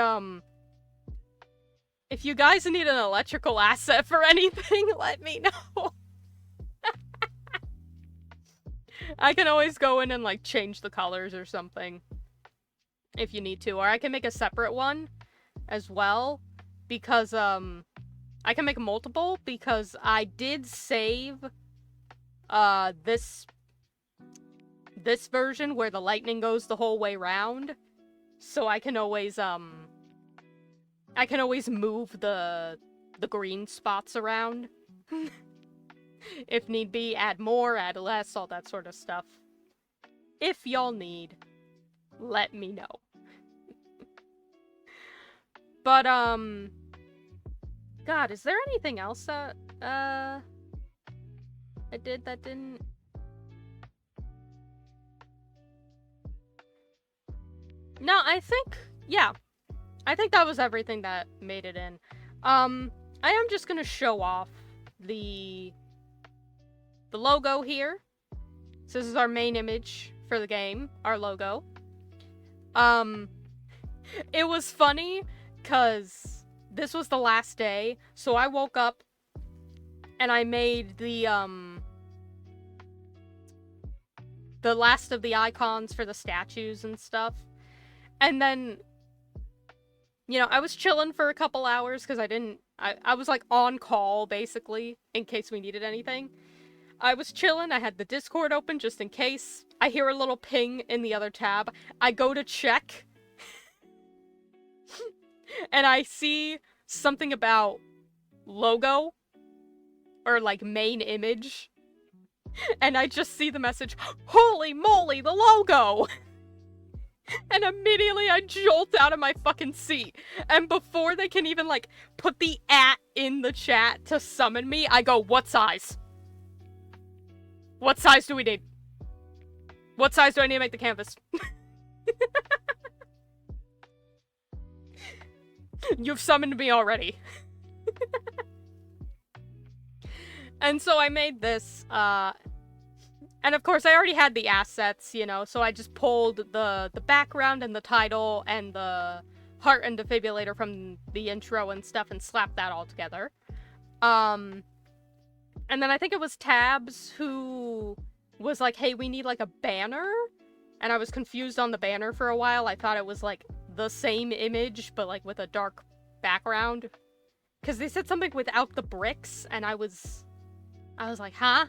if you guys need an electrical asset for anything, let me know. I can always go in and, like, change the colors or something. If you need to. Or I can make a separate one as well. Because, I can make multiple because I did save, this version where the lightning goes the whole way round. So I can always move the green spots around. If need be, add more, add less, all that sort of stuff. If y'all need, let me know. But, God, is there anything else that, I did that didn't... No, I think that was everything that made it in. I am just gonna show off the logo here. So this is our main image for the game, our logo. It was funny, cause this was the last day, so I woke up and I made the last of the icons for the statues and stuff. And then, you know, I was chilling for a couple hours because I was like on call basically in case we needed anything. I was chilling, I had the Discord open just in case. I hear a little ping in the other tab. I go to check and I see something about logo or like main image. And I just see the message, holy moly, the logo! And immediately I jolt out of my fucking seat. And before they can even, like, put the @ in the chat to summon me, I go, what size? What size do we need? What size do I need to make the canvas? You've summoned me already. And so I made this, and of course I already had the assets, you know, so I just pulled the background and the title and the heart and defibrillator from the intro and stuff and slapped that all together. And then I think it was Tabs who was like, hey, we need like a banner. And I was confused on the banner for a while. I thought it was like the same image, but like with a dark background. Because they said something without the bricks, and I was like, huh?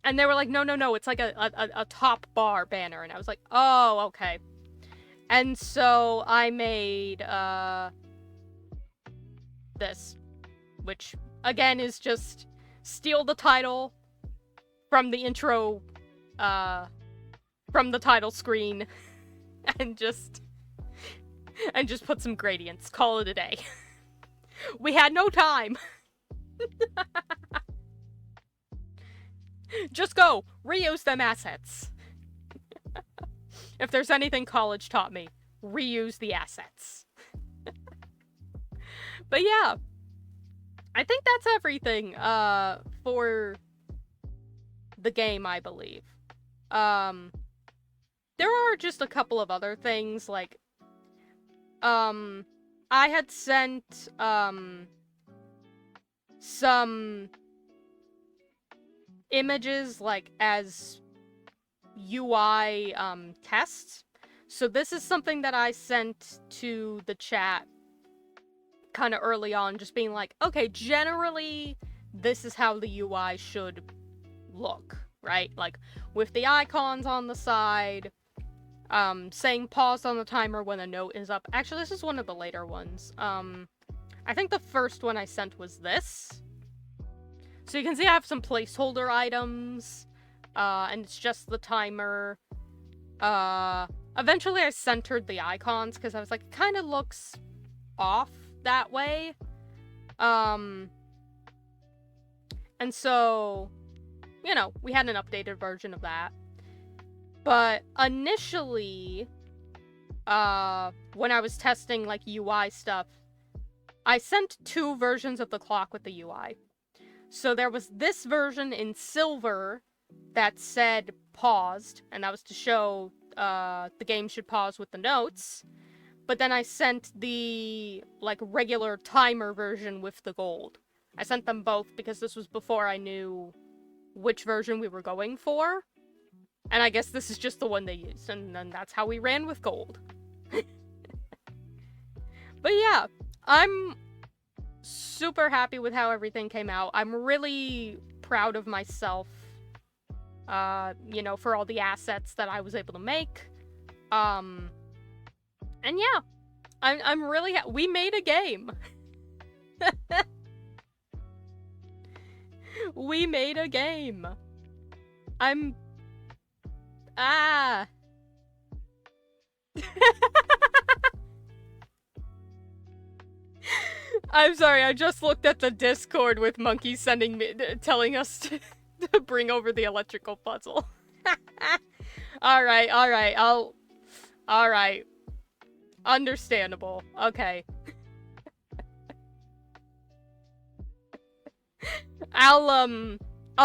And they were like, no, it's like a top bar banner. And I was like, oh, okay. And so I made, this. Which, again, is just steal the title from the intro, from the title screen. And just put some gradients. Call it a day. We had no time. Just go! Reuse them assets! If there's anything college taught me, reuse the assets. But yeah, I think that's everything, for the game, I believe. There are just a couple of other things, like, I had sent, some images, like, as UI, tests. So this is something that I sent to the chat kind of early on, just being like, okay, generally, this is how the UI should look, right? Like, with the icons on the side, saying pause on the timer when a note is up. Actually, this is one of the later ones. I think the first one I sent was this. So you can see I have some placeholder items, and it's just the timer. Eventually I centered the icons, because I was like, it kind of looks off that way. And so, you know, we had an updated version of that. But initially, when I was testing, like, UI stuff, I sent 2 versions of the clock with the UI. So there was this version in silver that said paused, and that was to show the game should pause with the notes. But then I sent the, like, regular timer version with the gold. I sent them both because this was before I knew which version we were going for. And I guess this is just the one they used, and then that's how we ran with gold. But yeah, I'm super happy with how everything came out. I'm really proud of myself, you know, for all the assets that I was able to make. And yeah, I'm really we made a game. We made a game. I'm I'm sorry, I just looked at the Discord with Monkey sending me, telling us to bring over the electrical puzzle. Alright, alright. Understandable. Okay. I'll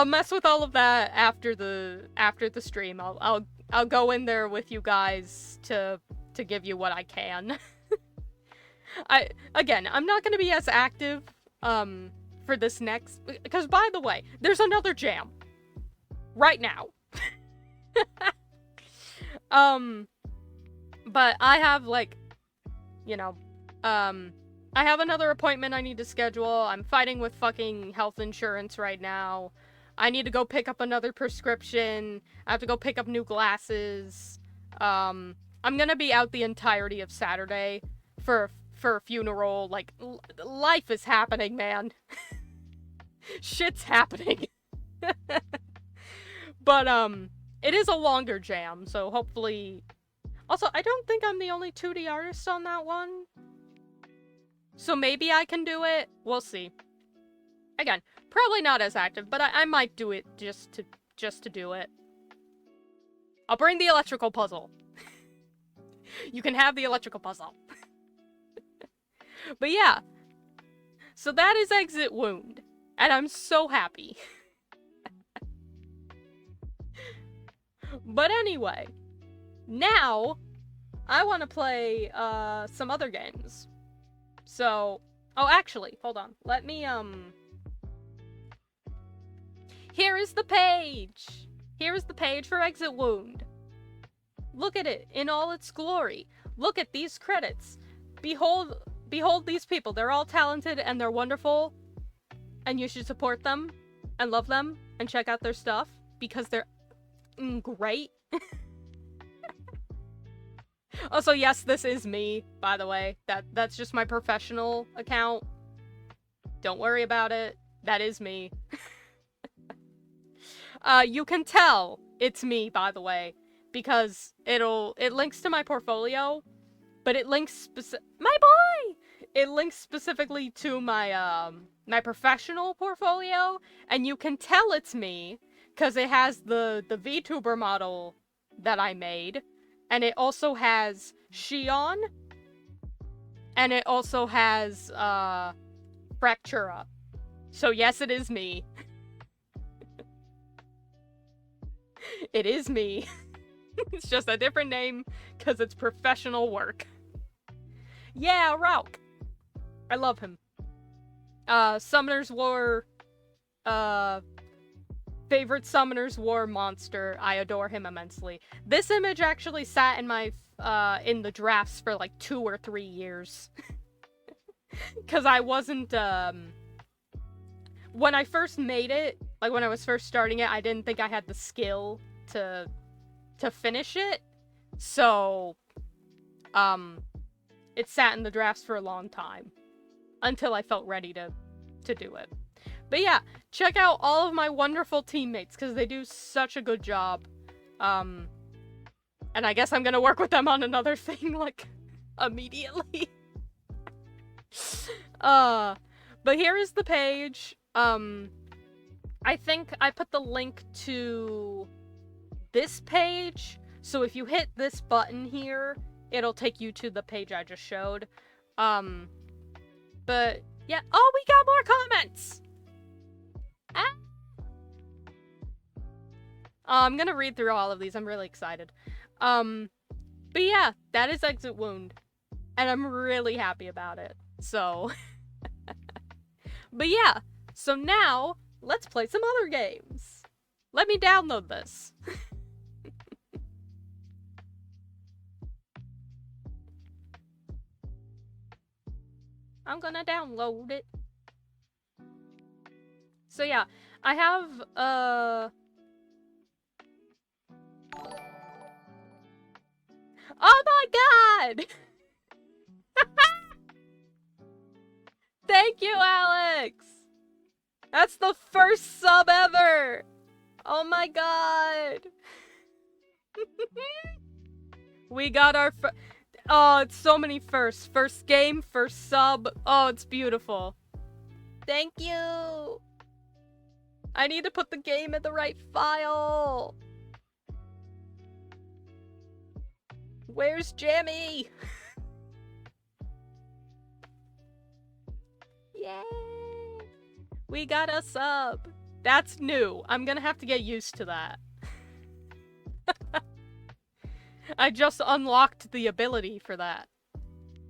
mess with all of that after the stream. I'll go in there with you guys to give you what I can. I'm not gonna be as active, for this next, because by the way, there's another jam. Right now. But I have, like, you know, I have another appointment I need to schedule. I'm fighting with fucking health insurance right now. I need to go pick up another prescription. I have to go pick up new glasses. I'm gonna be out the entirety of Saturday for a funeral. Like, life is happening, man. Shit's happening. But, it is a longer jam, so hopefully... Also, I don't think I'm the only 2D artist on that one. So maybe I can do it. We'll see. Again, probably not as active, but I might do it just to do it. I'll bring the electrical puzzle. You can have the electrical puzzle. But yeah. So that is Exit Wound. And I'm so happy. But anyway. Now, I want to play, some other games. So, oh, actually, hold on. Let me, Here is the page! Here is the page for Exit Wound. Look at it in all its glory. Look at these credits. Behold these people. They're all talented and they're wonderful. And you should support them and love them and check out their stuff because they're great. Also, yes, this is me, by the way. That's just my professional account. Don't worry about it. That is me. You can tell it's me, by the way, because it links to my portfolio, but it links my boy! It links specifically to my, my professional portfolio, and you can tell it's me, because it has the VTuber model that I made, and it also has Shion, and it also has, Fractura. So yes, it is me. It is me. It's just a different name, because it's professional work. Yeah, Rauk. I love him. Summoner's War, favorite Summoner's War monster. I adore him immensely. This image actually sat in my, in the drafts for like 2 or 3 years. Because I wasn't, when I first made it, like when I was first starting it, I didn't think I had the skill to finish it. So, it sat in the drafts for a long time. Until I felt ready to do it. But yeah, check out all of my wonderful teammates, because they do such a good job. And I guess I'm gonna work with them on another thing, like, immediately. But here is the page. I think I put the link to this page, so if you hit this button here, it'll take you to the page I just showed. But, yeah. Oh, we got more comments! I'm gonna read through all of these. I'm really excited. But yeah, that is Exit Wound. And I'm really happy about it. So, but yeah. So now, let's play some other games. Let me download this. I'm gonna download it. So yeah, I have, oh my god! Thank you, Alex! That's the first sub ever! Oh my god! We got our oh, it's so many firsts. First game, first sub. Oh, it's beautiful. Thank you! I need to put the game in the right file! Where's Jammy? Yay! We got a sub. That's new. I'm gonna have to get used to that. I just unlocked the ability for that.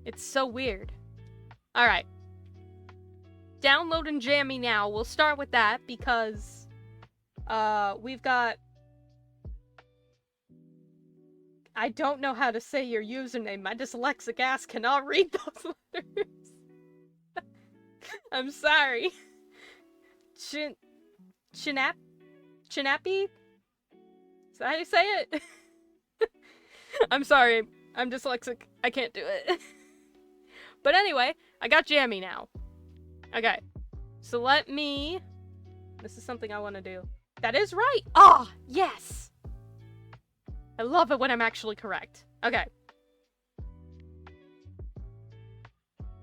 It's so weird. Alright. Downloading Jammy now. We'll start with that because we've got... I don't know how to say your username. My dyslexic ass cannot read those letters. I'm sorry. Chinappy? Is that how you say it? I'm sorry. I'm dyslexic. I can't do it. But anyway, I got Jammy now. Okay. So let me... This is something I want to do. That is right! Ah, oh, yes! I love it when I'm actually correct. Okay.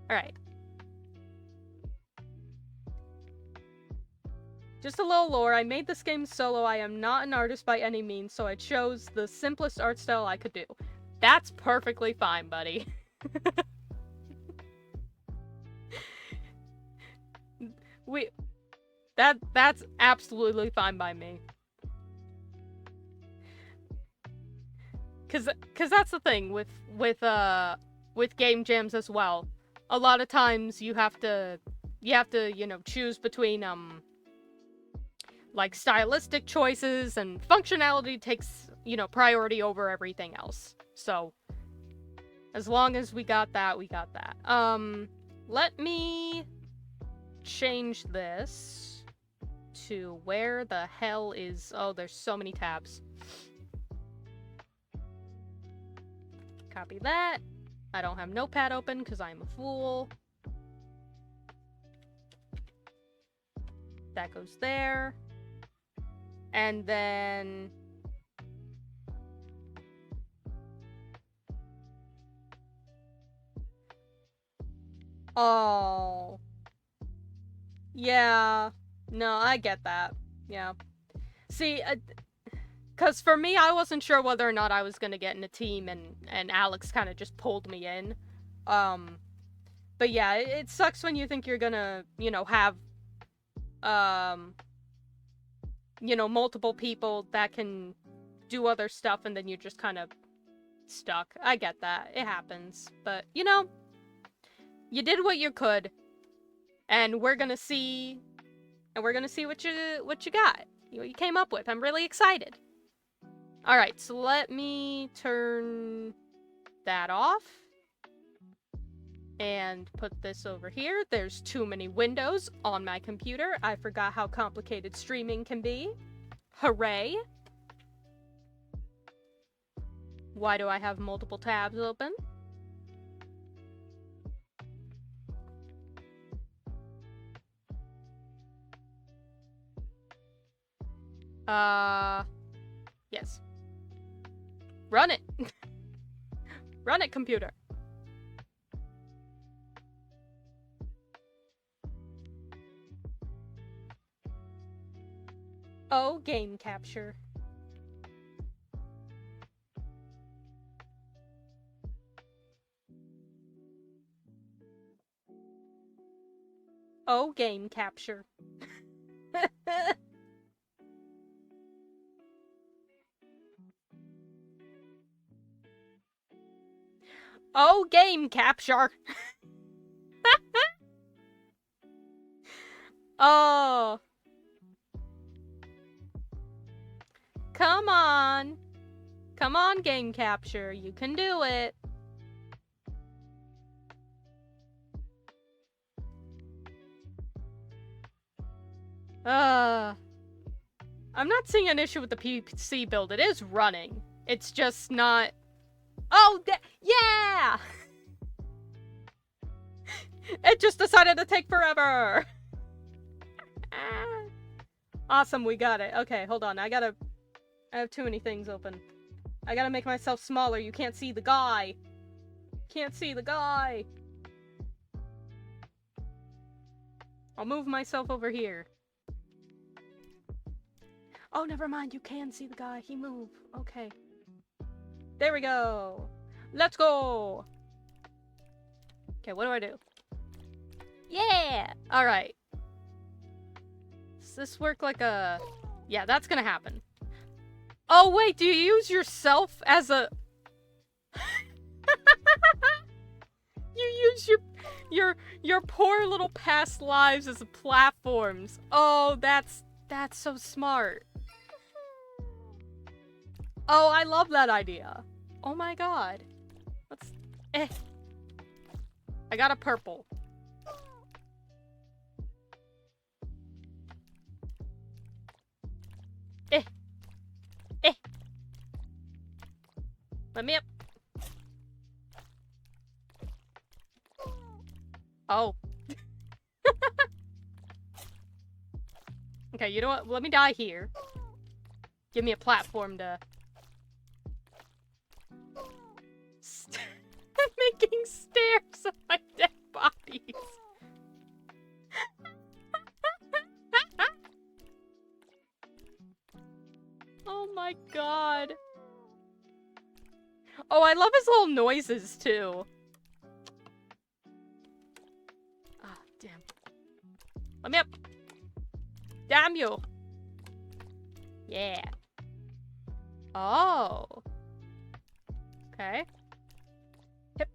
Alright. Just a little lore, I made this game solo. I am not an artist by any means, so I chose the simplest art style I could do. That's perfectly fine, buddy. That's absolutely fine by me. Cause that's the thing with game jams as well. A lot of times you have to, you know, choose between, like, stylistic choices, and functionality takes, you know, priority over everything else. So, as long as we got that, we got that. Let me change this to where the hell is... Oh, there's so many tabs. Copy that. I don't have Notepad open because I'm a fool. That goes there. And then... Oh. Yeah. No, I get that. Yeah. See, because for me, I wasn't sure whether or not I was going to get in a team, and Alex kind of just pulled me in. But yeah, it sucks when you think you're gonna, you know, have, you know, multiple people that can do other stuff, and then you're just kind of stuck. I get that. It happens. But, you know, you did what you could, and we're gonna see what you got, what you came up with. I'm really excited. Alright, so let me turn that off. And put this over here. There's too many windows on my computer. I forgot how complicated streaming can be. Hooray! Why do I have multiple tabs open? Yes. Run it! Run it, computer! Oh, game capture. Oh, game capture. Oh, game capture. Oh. Come on. Come on, game capture. You can do it. I'm not seeing an issue with the PC build. It is running. It's just not... Oh, yeah! It just decided to take forever! Awesome, we got it. Okay, hold on. I have too many things open. I gotta make myself smaller. You can't see the guy. Can't see the guy. I'll move myself over here. Oh, never mind. You can see the guy. He moved. Okay. There we go. Let's go. Okay, what do I do? Yeah! Alright. Does this work like a... Yeah, that's gonna happen. Oh, wait, do you use yourself as a... You use your poor little past lives as platforms. Oh, that's so smart. Oh, I love that idea. Oh my god. Let's... I got a purple. Let me up. Oh. Okay, you know what? Let me die here. Give me a platform to... Making stairs of my dead bodies. Oh my god. Oh, I love his little noises, too. Ah, damn. Let me up. Damn you. Yeah. Oh. Okay. Hip.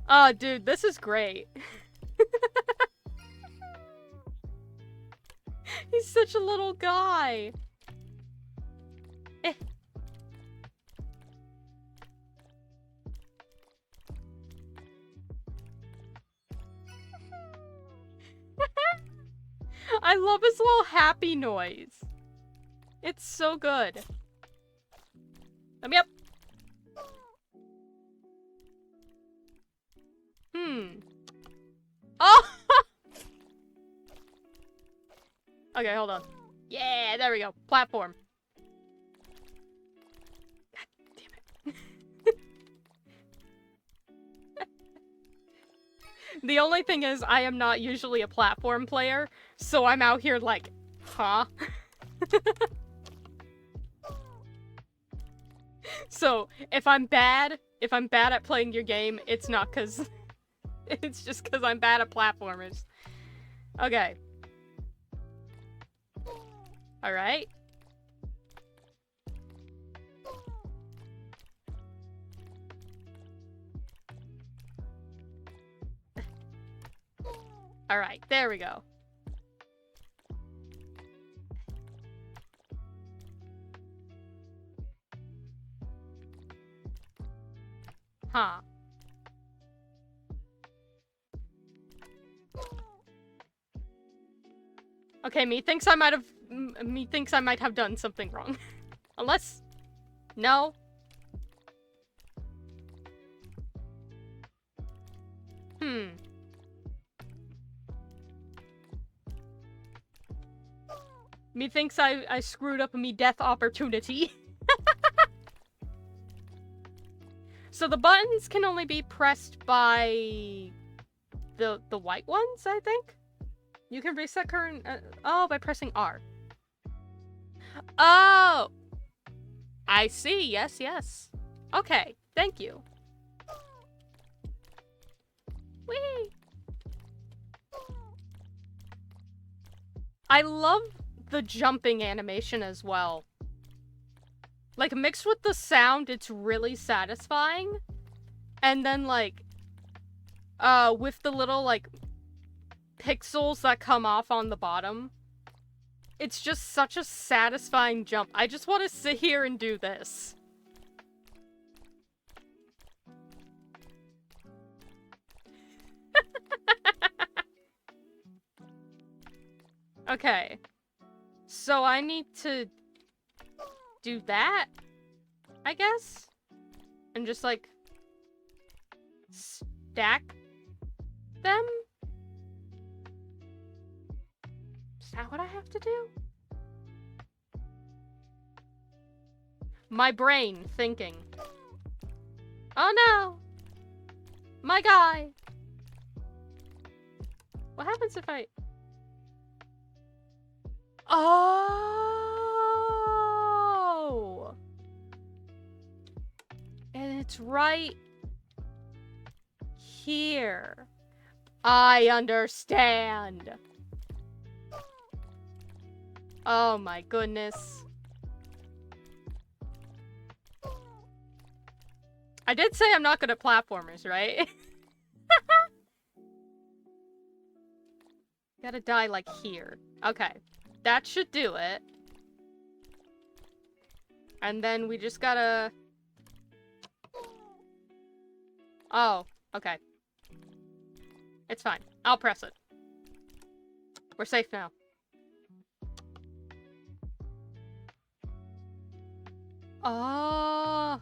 Oh, dude, this is great. He's such a little guy. I love his little happy noise. It's so good. Let me up. Oh! Okay, hold on. Yeah, there we go. Platform. God damn it. The only thing is, I am not usually a platform player, so I'm out here like, huh? So, if I'm bad at playing your game, it's not cause... It's just cause I'm bad at platformers. Okay. Alright. Alright, there we go. Huh. Okay, me thinks I might have done something wrong. Unless... No. Me thinks I screwed up me death opportunity. So the buttons can only be pressed by the white ones, I think? You can reset current... oh, by pressing R. Oh! I see. Yes, yes. Okay. Thank you. Whee! I love the jumping animation as well. Like, mixed with the sound, it's really satisfying. And then, like, with the little, like, pixels that come off on the bottom, it's just such a satisfying jump. I just want to sit here and do this. Okay. So I need to do that, I guess? And just, like, stack them? Is that what I have to do? My brain thinking. Oh no! My guy! What happens if I... Oh! And it's right here. I understand. Oh my goodness. I did say I'm not good at platformers, right? Gotta die, like, here. Okay. That should do it. And then we just gotta... Oh, okay. It's fine. I'll press it. We're safe now. Oh.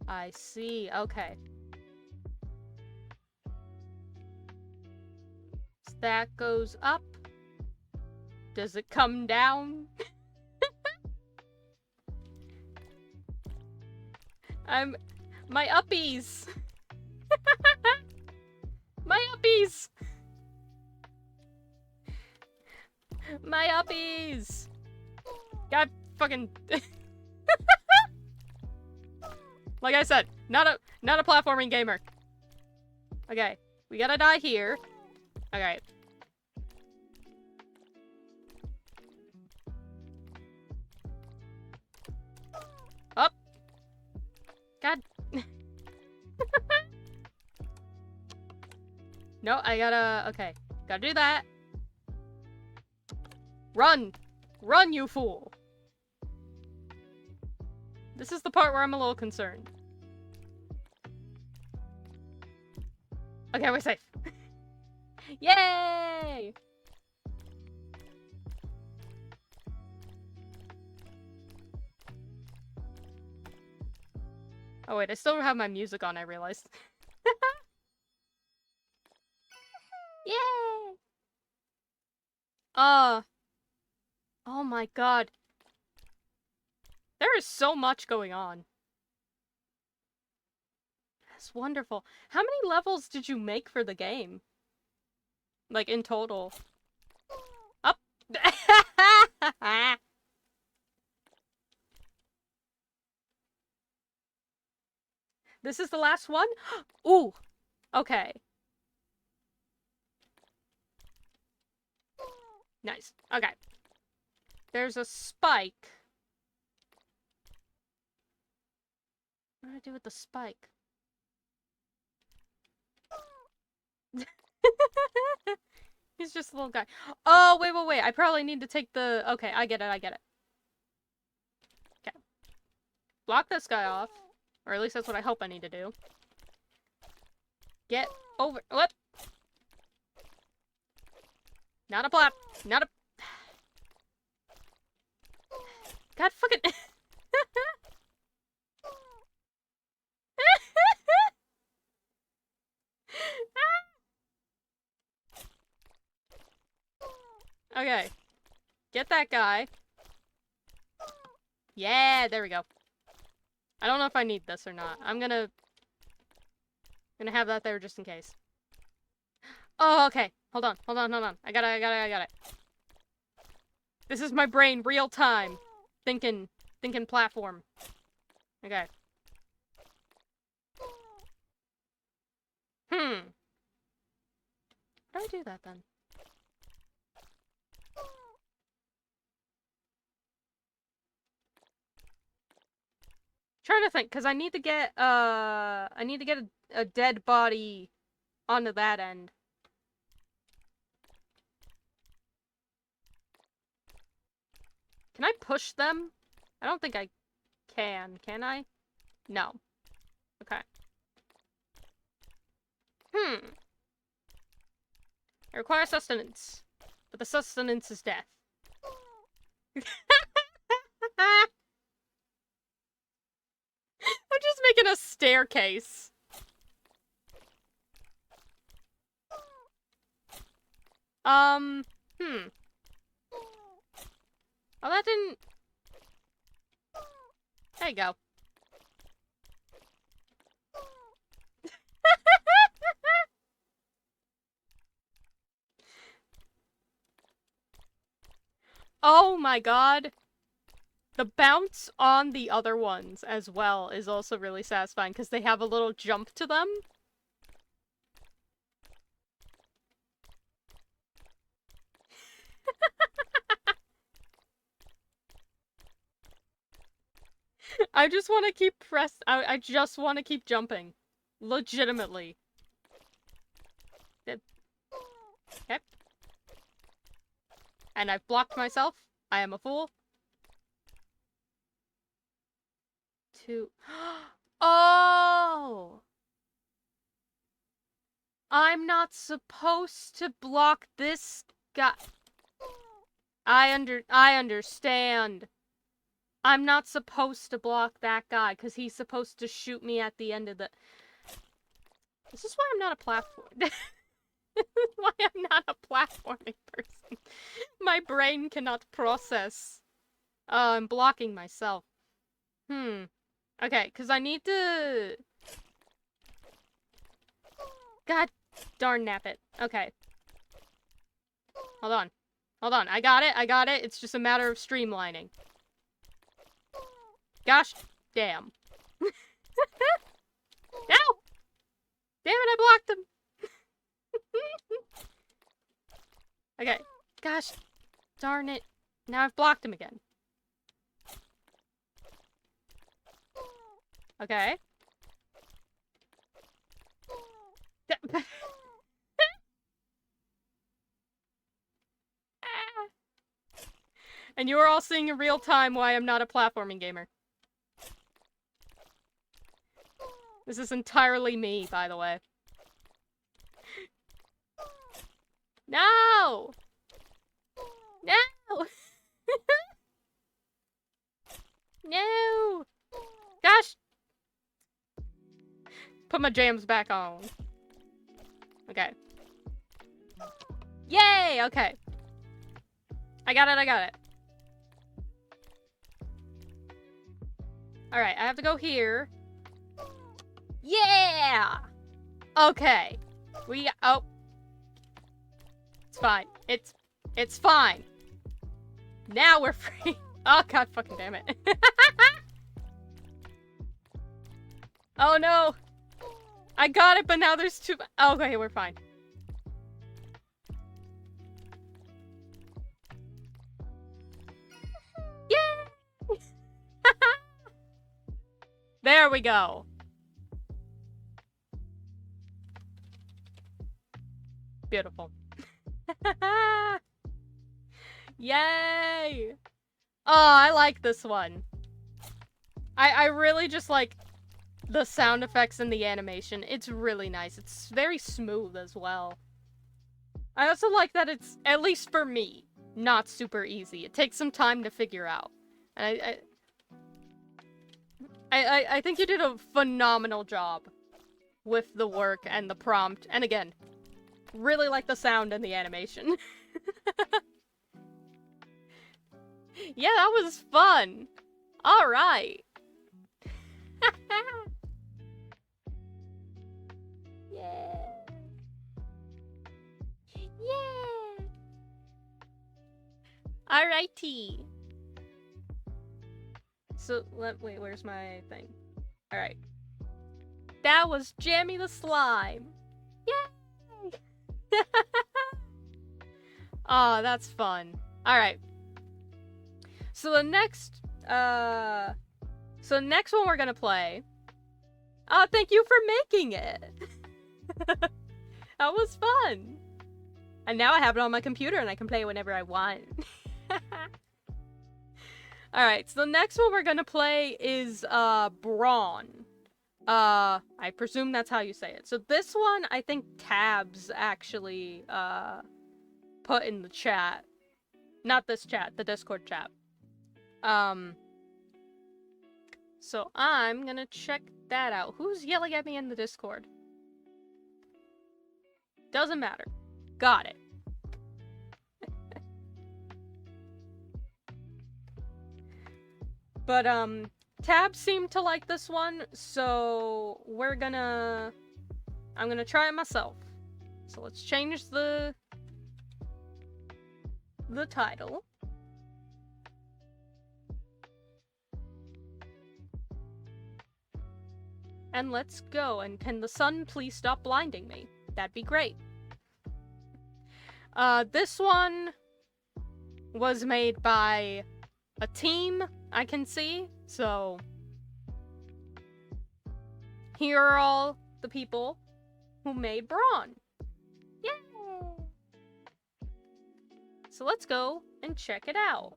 I see. Okay. So that goes up. Does it come down? My uppies. My uppies. My uppies. God fucking. Like I said, not a platforming gamer. Okay, we gotta die here. Okay. Up. God. No, I gotta... Okay. Gotta do that. Run! Run, you fool! This is the part where I'm a little concerned. Okay, we're safe. Yay! Oh wait, I still have my music on, I realized. Yay! Oh my god. There is so much going on. That's wonderful. How many levels did you make for the game? Like, in total? Up! This is the last one? Ooh! Okay. Nice. Okay. There's a spike. What do I do with the spike? He's just a little guy. Oh, wait. I probably need to take the... Okay, I get it. Okay. Block this guy off. Or at least that's what I hope I need to do. Get over... What? Not a plap. Not a... God fucking... Okay. Get that guy. Yeah, there we go. I don't know if I need this or not. I'm gonna have that there just in case. Oh, okay. Hold on. I got it. This is my brain, real time. Thinking platform. Okay. How do I do that then? Trying to think, because I need to get a dead body onto that end. Can I push them? I don't think I can I? No. Okay. I require sustenance, but the sustenance is death. I'm just making a staircase. Oh, that didn't... There you go. Oh my god. The bounce on the other ones as well is also really satisfying because they have a little jump to them. I just want to keep I just want to keep jumping. Legitimately. Okay. And I've blocked myself. I am a fool. Oh! I'm not supposed to block this guy. I understand. I'm not supposed to block that guy, because he's supposed to shoot me at the end of the... This is why I'm not a platform. This is why I'm not a platforming person. My brain cannot process. I'm blocking myself. Okay, because I need to... God darn nap it. Okay. Hold on. Hold on. I got it. It's just a matter of streamlining. Gosh damn. No! Damn it, I blocked him! Okay. Gosh darn it. Now I've blocked him again. Okay. And you are all seeing in real time why I'm not a platforming gamer. This is entirely me, by the way. No! No! No! Gosh! Put my jams back on. Okay. Yay! Okay. I got it. Alright, I have to go here. Yeah! Okay. Oh. It's fine. It's fine. Now we're free. Oh, god fucking damn it. Oh no! I got it, but now there's two... Oh, okay, we're fine. Yay! There we go. Beautiful. Yay! Oh, I like this one. I really just like the sound effects and the animation. It's really nice. It's very smooth as well. I also like that it's, at least for me, not super easy. It takes some time to figure out. And I think you did a phenomenal job with the work and the prompt. And again, really like the sound and the animation. Yeah, that was fun. All right. Yeah. Yeah. Alrighty. So, wait, where's my thing? Alright. That was Jammy the Slime. Yay! Oh, that's fun. Alright. So the next one we're gonna play. Oh, thank you for making it! That was fun! And now I have it on my computer and I can play it whenever I want. Alright, so the next one we're gonna play is, Brawn. I presume that's how you say it. So this one, I think Tabs actually, put in the chat. Not this chat, the Discord chat. So I'm gonna check that out. Who's yelling at me in the Discord? Doesn't matter. Got it. But, Tabs seemed to like this one, so I'm gonna try it myself. So let's change the title. And let's go, and can the sun please stop blinding me? That'd be great. This one was made by a team, I can see, so here are all the people who made Brawn. Yay! So let's go and check it out.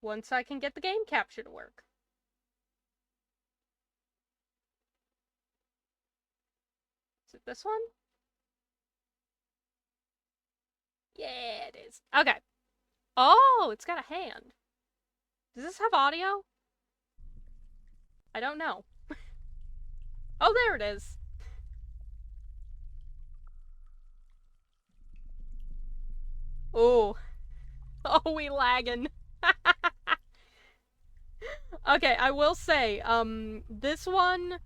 Once I can get the game capture to work. Is it this one? Yeah, it is. Okay. Oh, it's got a hand. Does this have audio? I don't know. Oh, there it is. Oh. Oh, we lagging. Okay, I will say, this one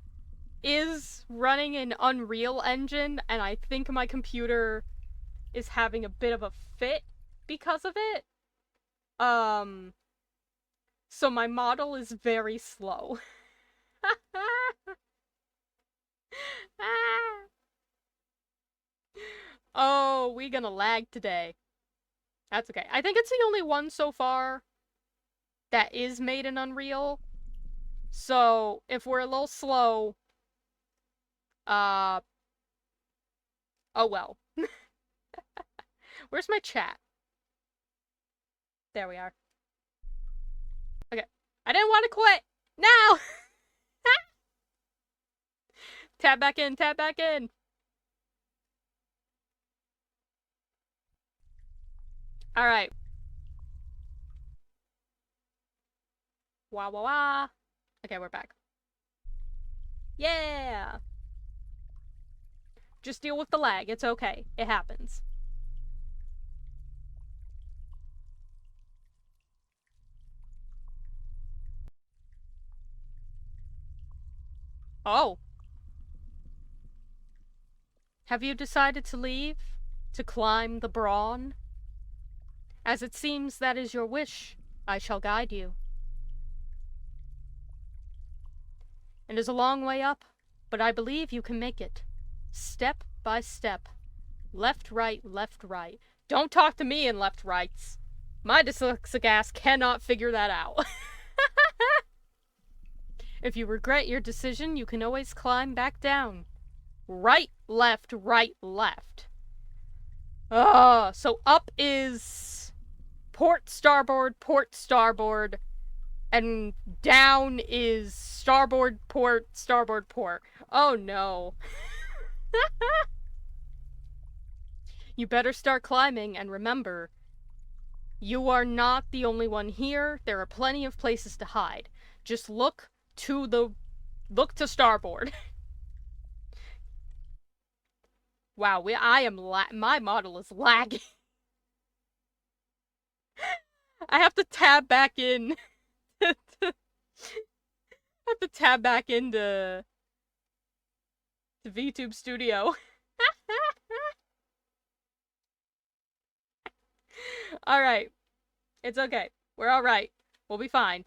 is running an Unreal Engine, and I think my computer is having a bit of a fit because of it. So my model is very slow. Oh, we gonna lag today. That's okay. I think it's the only one so far that is made in Unreal. So, if we're a little slow, oh well. Where's my chat? There we are. Okay. I didn't want to quit! No! Tab back in, tab back in! Alright. Wah wah wah. Okay, we're back. Yeah! Just deal with the lag. It's okay. It happens. Oh. Have you decided to leave? To climb the Brawn? As it seems that is your wish, I shall guide you. It is a long way up, but I believe you can make it. Step by step. Left, right, left, right. Don't talk to me in left rights. My dyslexic ass cannot figure that out. If you regret your decision, you can always climb back down. Right, left, right, left. So up is port, starboard, and down is starboard, port. Oh no. You better start climbing, and remember, you are not the only one here. There are plenty of places to hide. Just look to starboard. Wow, my model is lagging. I have to tab back in. I have to tab back into VTube Studio. Alright. It's okay. We're alright. We'll be fine.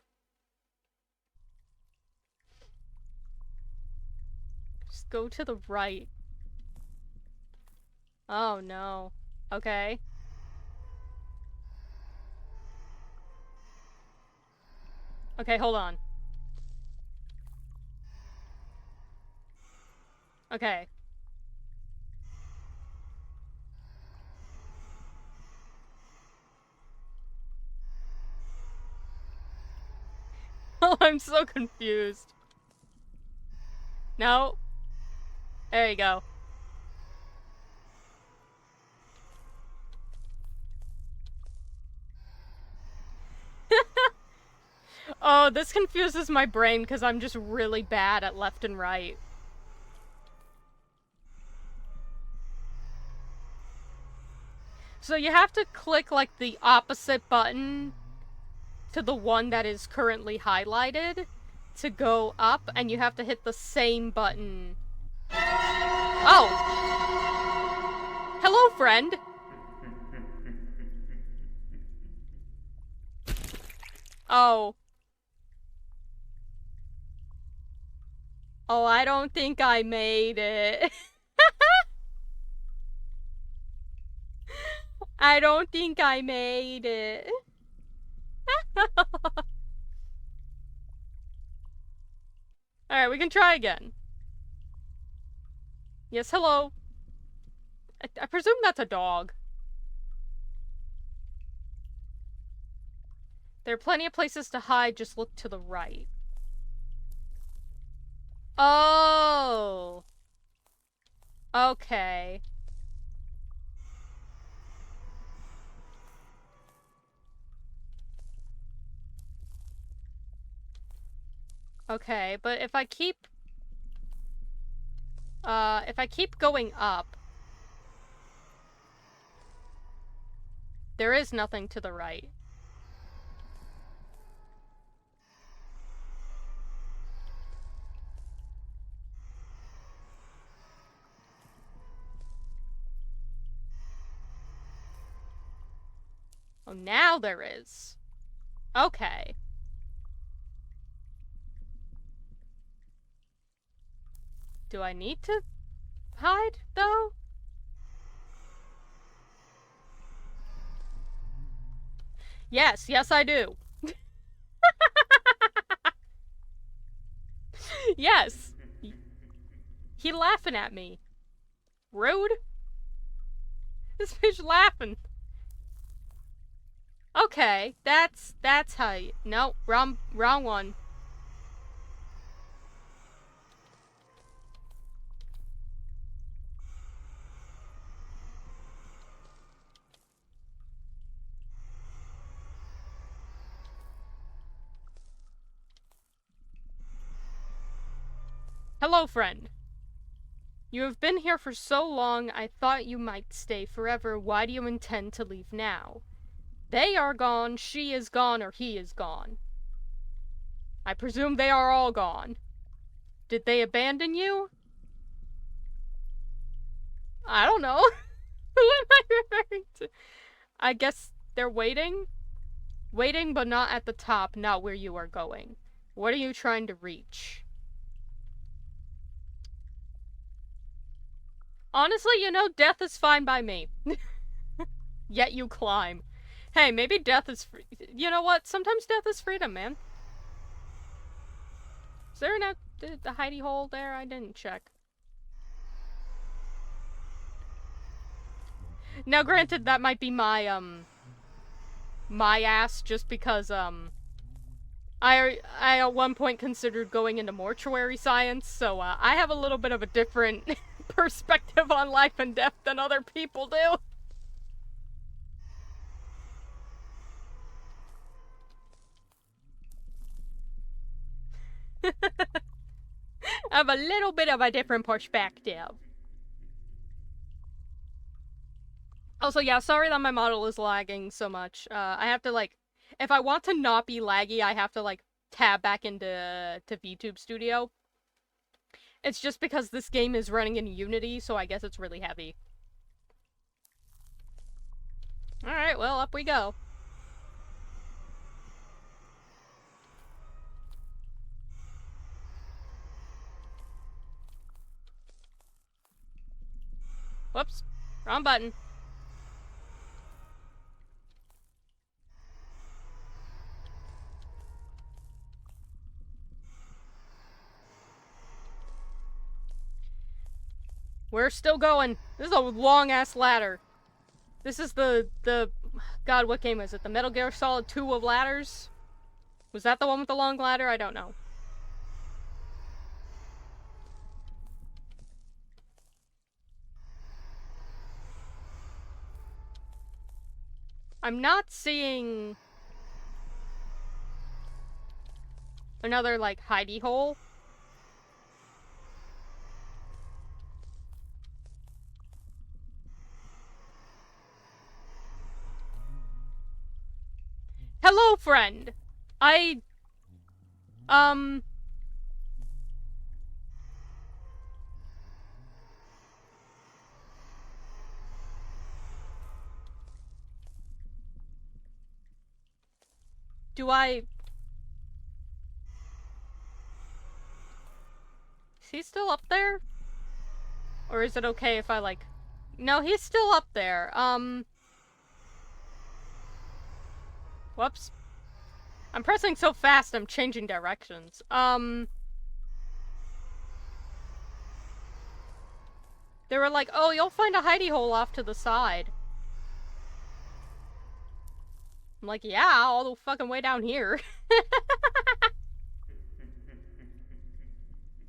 Just go to the right. Oh no. Okay. Okay, hold on. Okay. Oh, I'm so confused. No. There you go. Oh, this confuses my brain because I'm just really bad at left and right. So you have to click, like, the opposite button to the one that is currently highlighted to go up, and you have to hit the same button. Oh! Hello, friend! Oh. Oh, I don't think I made it. I don't think I made it. Alright, we can try again. Yes, hello. I presume that's a dog. There are plenty of places to hide, just look to the right. Oh. Okay. Okay, but if I keep going up, there is nothing to the right. Oh, now there is. Okay. Do I need to hide, though? Yes, yes I do. Yes. He laughing at me. Rude. This bitch laughing. Okay, that's how you... No, wrong one. Hello, friend. You have been here for so long, I thought you might stay forever. Why do you intend to leave now? They are gone, she is gone, or he is gone. I presume they are all gone. Did they abandon you? I don't know. Who am I referring to? I guess they're waiting? Waiting, but not at the top, not where you are going. What are you trying to reach? Honestly, you know, death is fine by me. Yet you climb. Hey, maybe death is free. You know what? Sometimes death is freedom, man. Is there the hidey hole there? I didn't check. Now, granted, that might be my, my ass, just because, I at one point considered going into mortuary science, so, I have a little bit of a different perspective on life and death than other people do. I have a little bit of a different perspective. Also, yeah, sorry that my model is lagging so much. I have to, like, if I want to not be laggy, I have to, like, tab back into VTube Studio. It's just because this game is running in Unity, so I guess it's really heavy. Alright, well, up we go. Whoops. Wrong button. We're still going. This is a long-ass ladder. This is the God, what game is it? The Metal Gear Solid 2 of ladders? Was that the one with the long ladder? I don't know. I'm not seeing another, like, hidey hole. Hello, friend! Do I... Is he still up there? Or is it okay if I, like... No, he's still up there. Whoops. I'm pressing so fast I'm changing directions. They were like, oh, you'll find a hidey hole off to the side. I'm like, yeah, all the fucking way down here.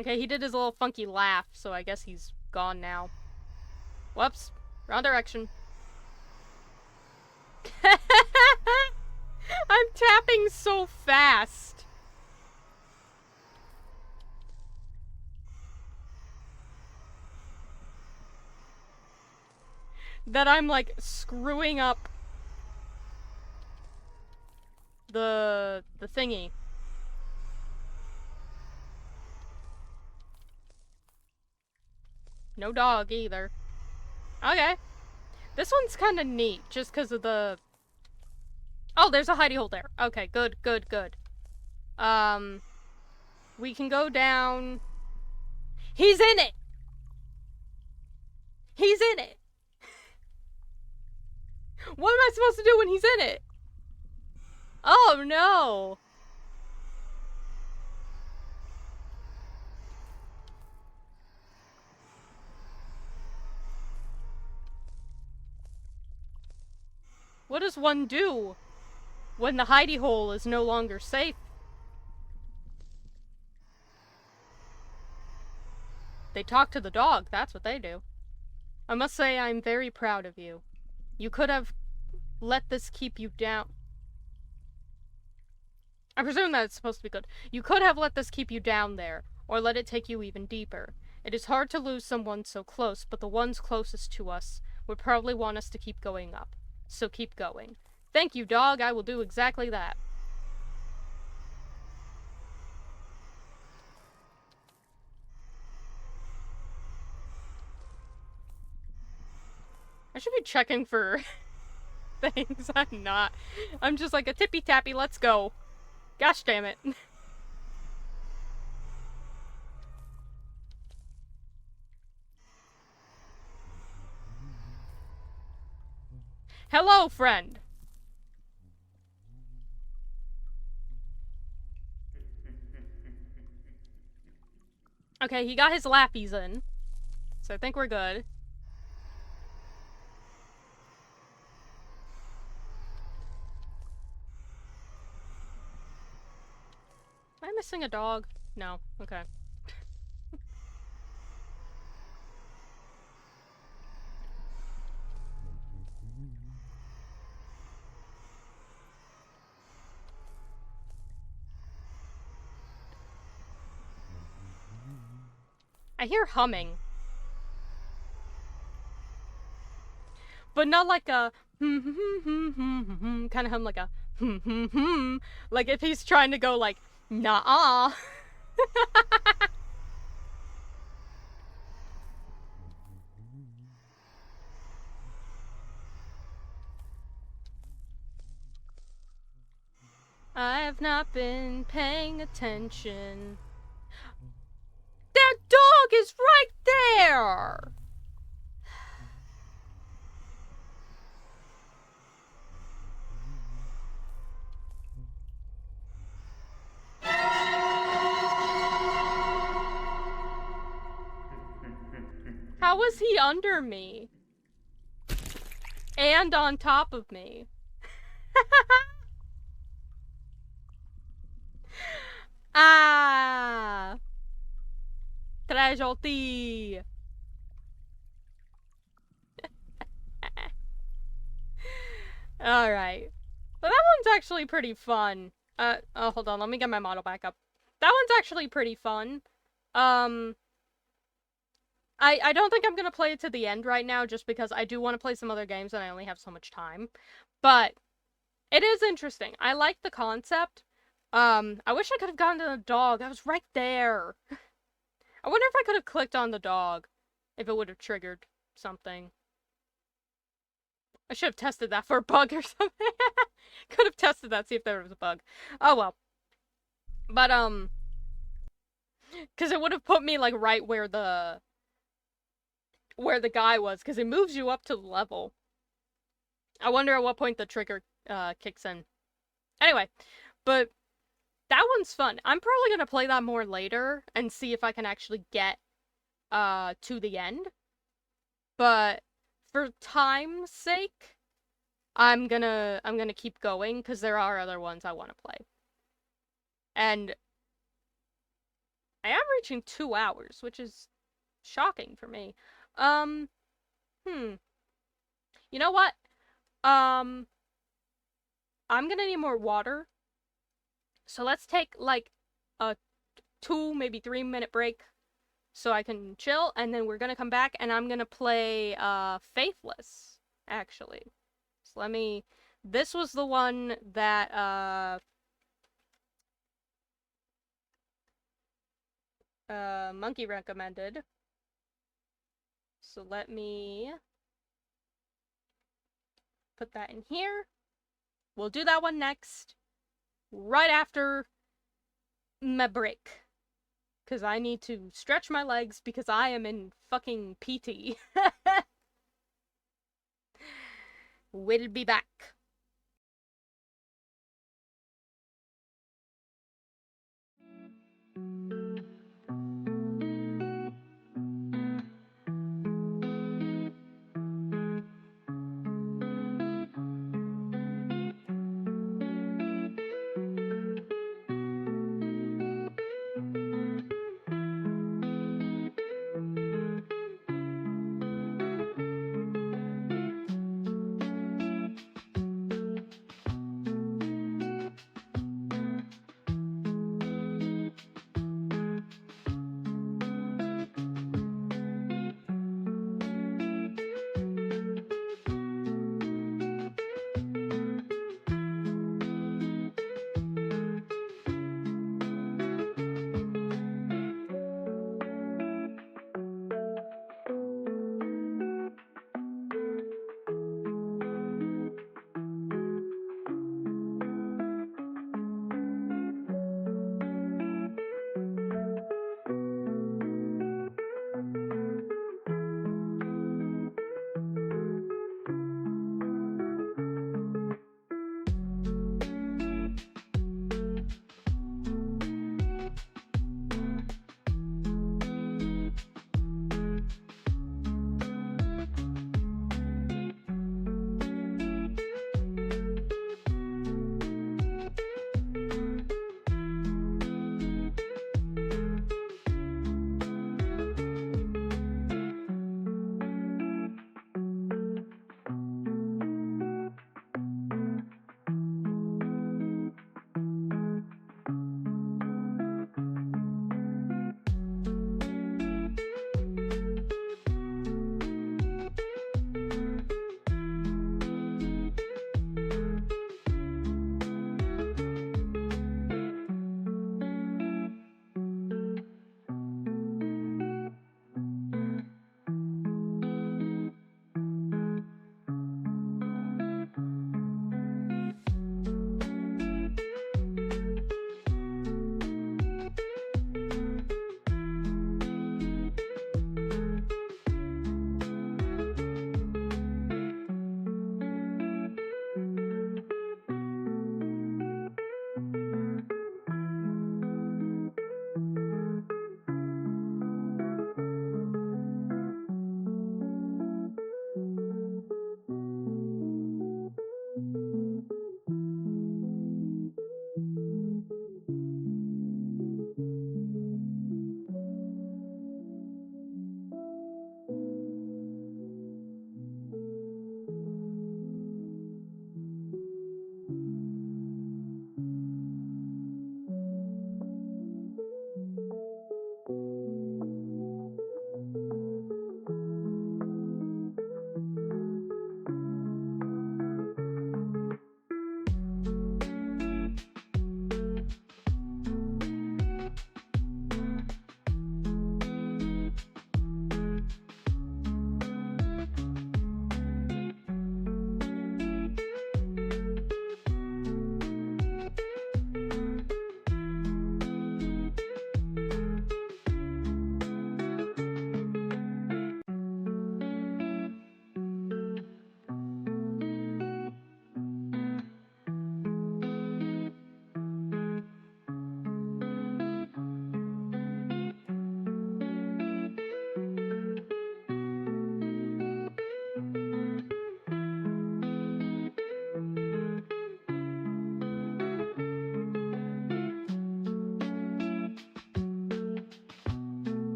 Okay, he did his little funky laugh, so I guess he's gone now. Whoops. Wrong direction. I'm tapping so fast. That I'm, like, screwing up the thingy. No dog either. Okay. This one's kind of neat, just because of the... Oh, there's a hidey hole there. Okay, good, good, good. We can go down... He's in it! He's in it! What am I supposed to do when he's in it? Oh, no! What does one do when the hidey hole is no longer safe? They talk to the dog, that's what they do. I must say I'm very proud of you. You could have let this keep you down. I presume that it's supposed to be good. You could have let this keep you down there, or let it take you even deeper. It is hard to lose someone so close, but the ones closest to us would probably want us to keep going up. So keep going. Thank you, dog. I will do exactly that. I should be checking for things. I'm not. I'm just like a tippy-tappy, let's go. Gosh damn it. Hello, friend. Okay, he got his lappies in. So I think we're good. Am I missing a dog? No. Okay. I hear humming. but not like a kind of hum, like a like if he's trying to go like nah. I have not been paying attention. That dog is right there! How was he under me? And on top of me? Ah! Très gentil! Alright. Well, that one's actually pretty fun. Oh, hold on, let me get my model back up. That one's actually pretty fun. I don't think I'm gonna play it to the end right now, just because I do want to play some other games and I only have so much time. But it is interesting. I like the concept. I wish I could have gotten to the dog. I was right there. I wonder if I could have clicked on the dog, if it would have triggered something. I should have tested that for a bug or something. Could have tested that, see if there was a bug. Oh well. But, because it would have put me, like, right where the guy was, because it moves you up to the level. I wonder at what point the trigger, kicks in. Anyway, but that one's fun. I'm probably gonna play that more later and see if I can actually get, to the end. But for time's sake, I'm gonna keep going, because there are other ones I want to play. And I am reaching 2 hours, which is shocking for me. You know what? I'm gonna need more water. So let's take, like, a 2, maybe 3-minute break so I can chill, and then we're gonna come back, and I'm gonna play, Faithless, actually. So let me... This was the one that, Monkey recommended. So let me put that in here. We'll do that one next, right after my break. Because I need to stretch my legs because I am in fucking PT. We'll be back.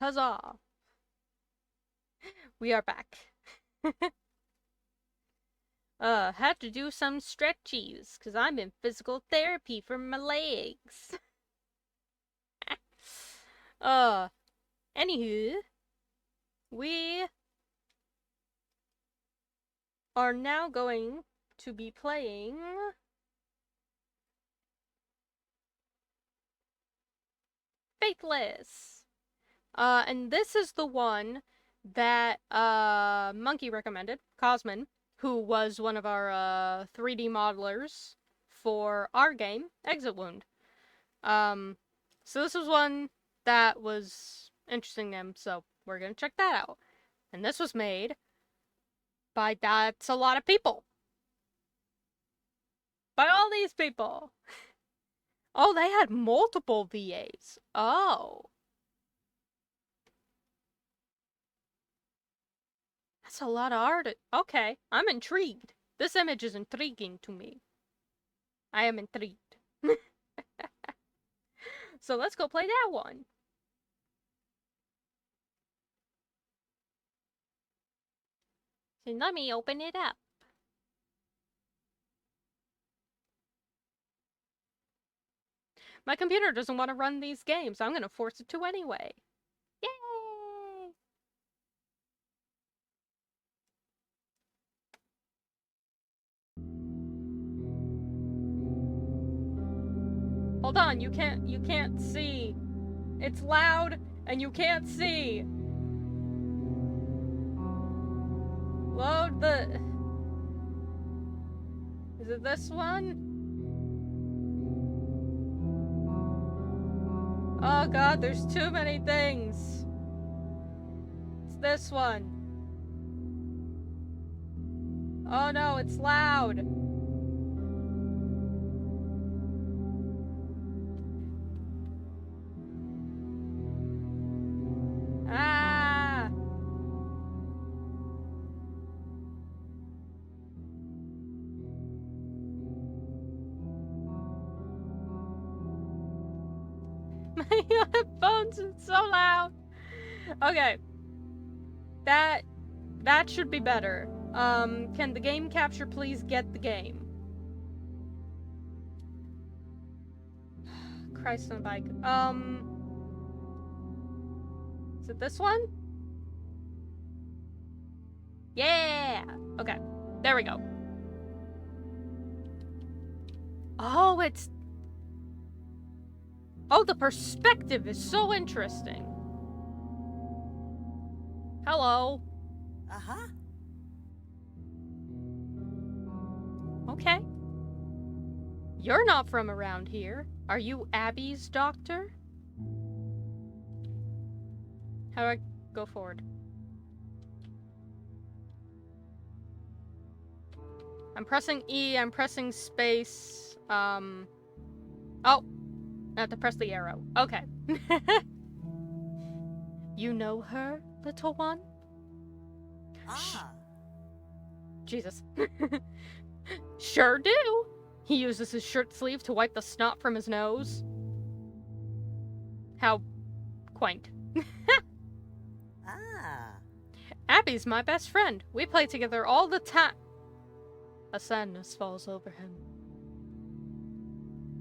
Huzzah! We are back. Had to do some stretchies, because I'm in physical therapy for my legs. Anywho, we are now going to be playing Faithless. And this is the one that Monkey recommended, Cosmin, who was one of our 3D modelers for our game, Exit Wound. So this was one that was interesting to him, so we're gonna check that out. And this was made by that's a lot of people. By all these people. Oh, they had multiple VAs. Oh. That's a lot of art. Okay, I'm intrigued. This image is intriguing to me. I am intrigued. So let's go play that one. So let me open it up. My computer doesn't want to run these games. I'm going to force it to anyway. Yay! Hold on, you can't see. It's loud and you can't see. Load the... Is it this one? Oh god, there's too many things. It's this one. Oh no, it's loud. Ah! My headphones are so loud. Okay. That should be better. Can the game capture please get the game? Christ on a bike. Is it this one? Yeah! Okay. There we go. Oh, it's... Oh, the perspective is so interesting. Hello. Uh-huh. Okay. You're not from around here. Are you Abby's doctor? How do I go forward? I'm pressing E, I'm pressing space. Oh. I have to press the arrow. Okay. You know her, little one? Ah. Jesus. Sure do. He uses his shirt sleeve to wipe the snot from his nose. How quaint. Ah. Abby's my best friend. We play together all the time. A sadness falls over him.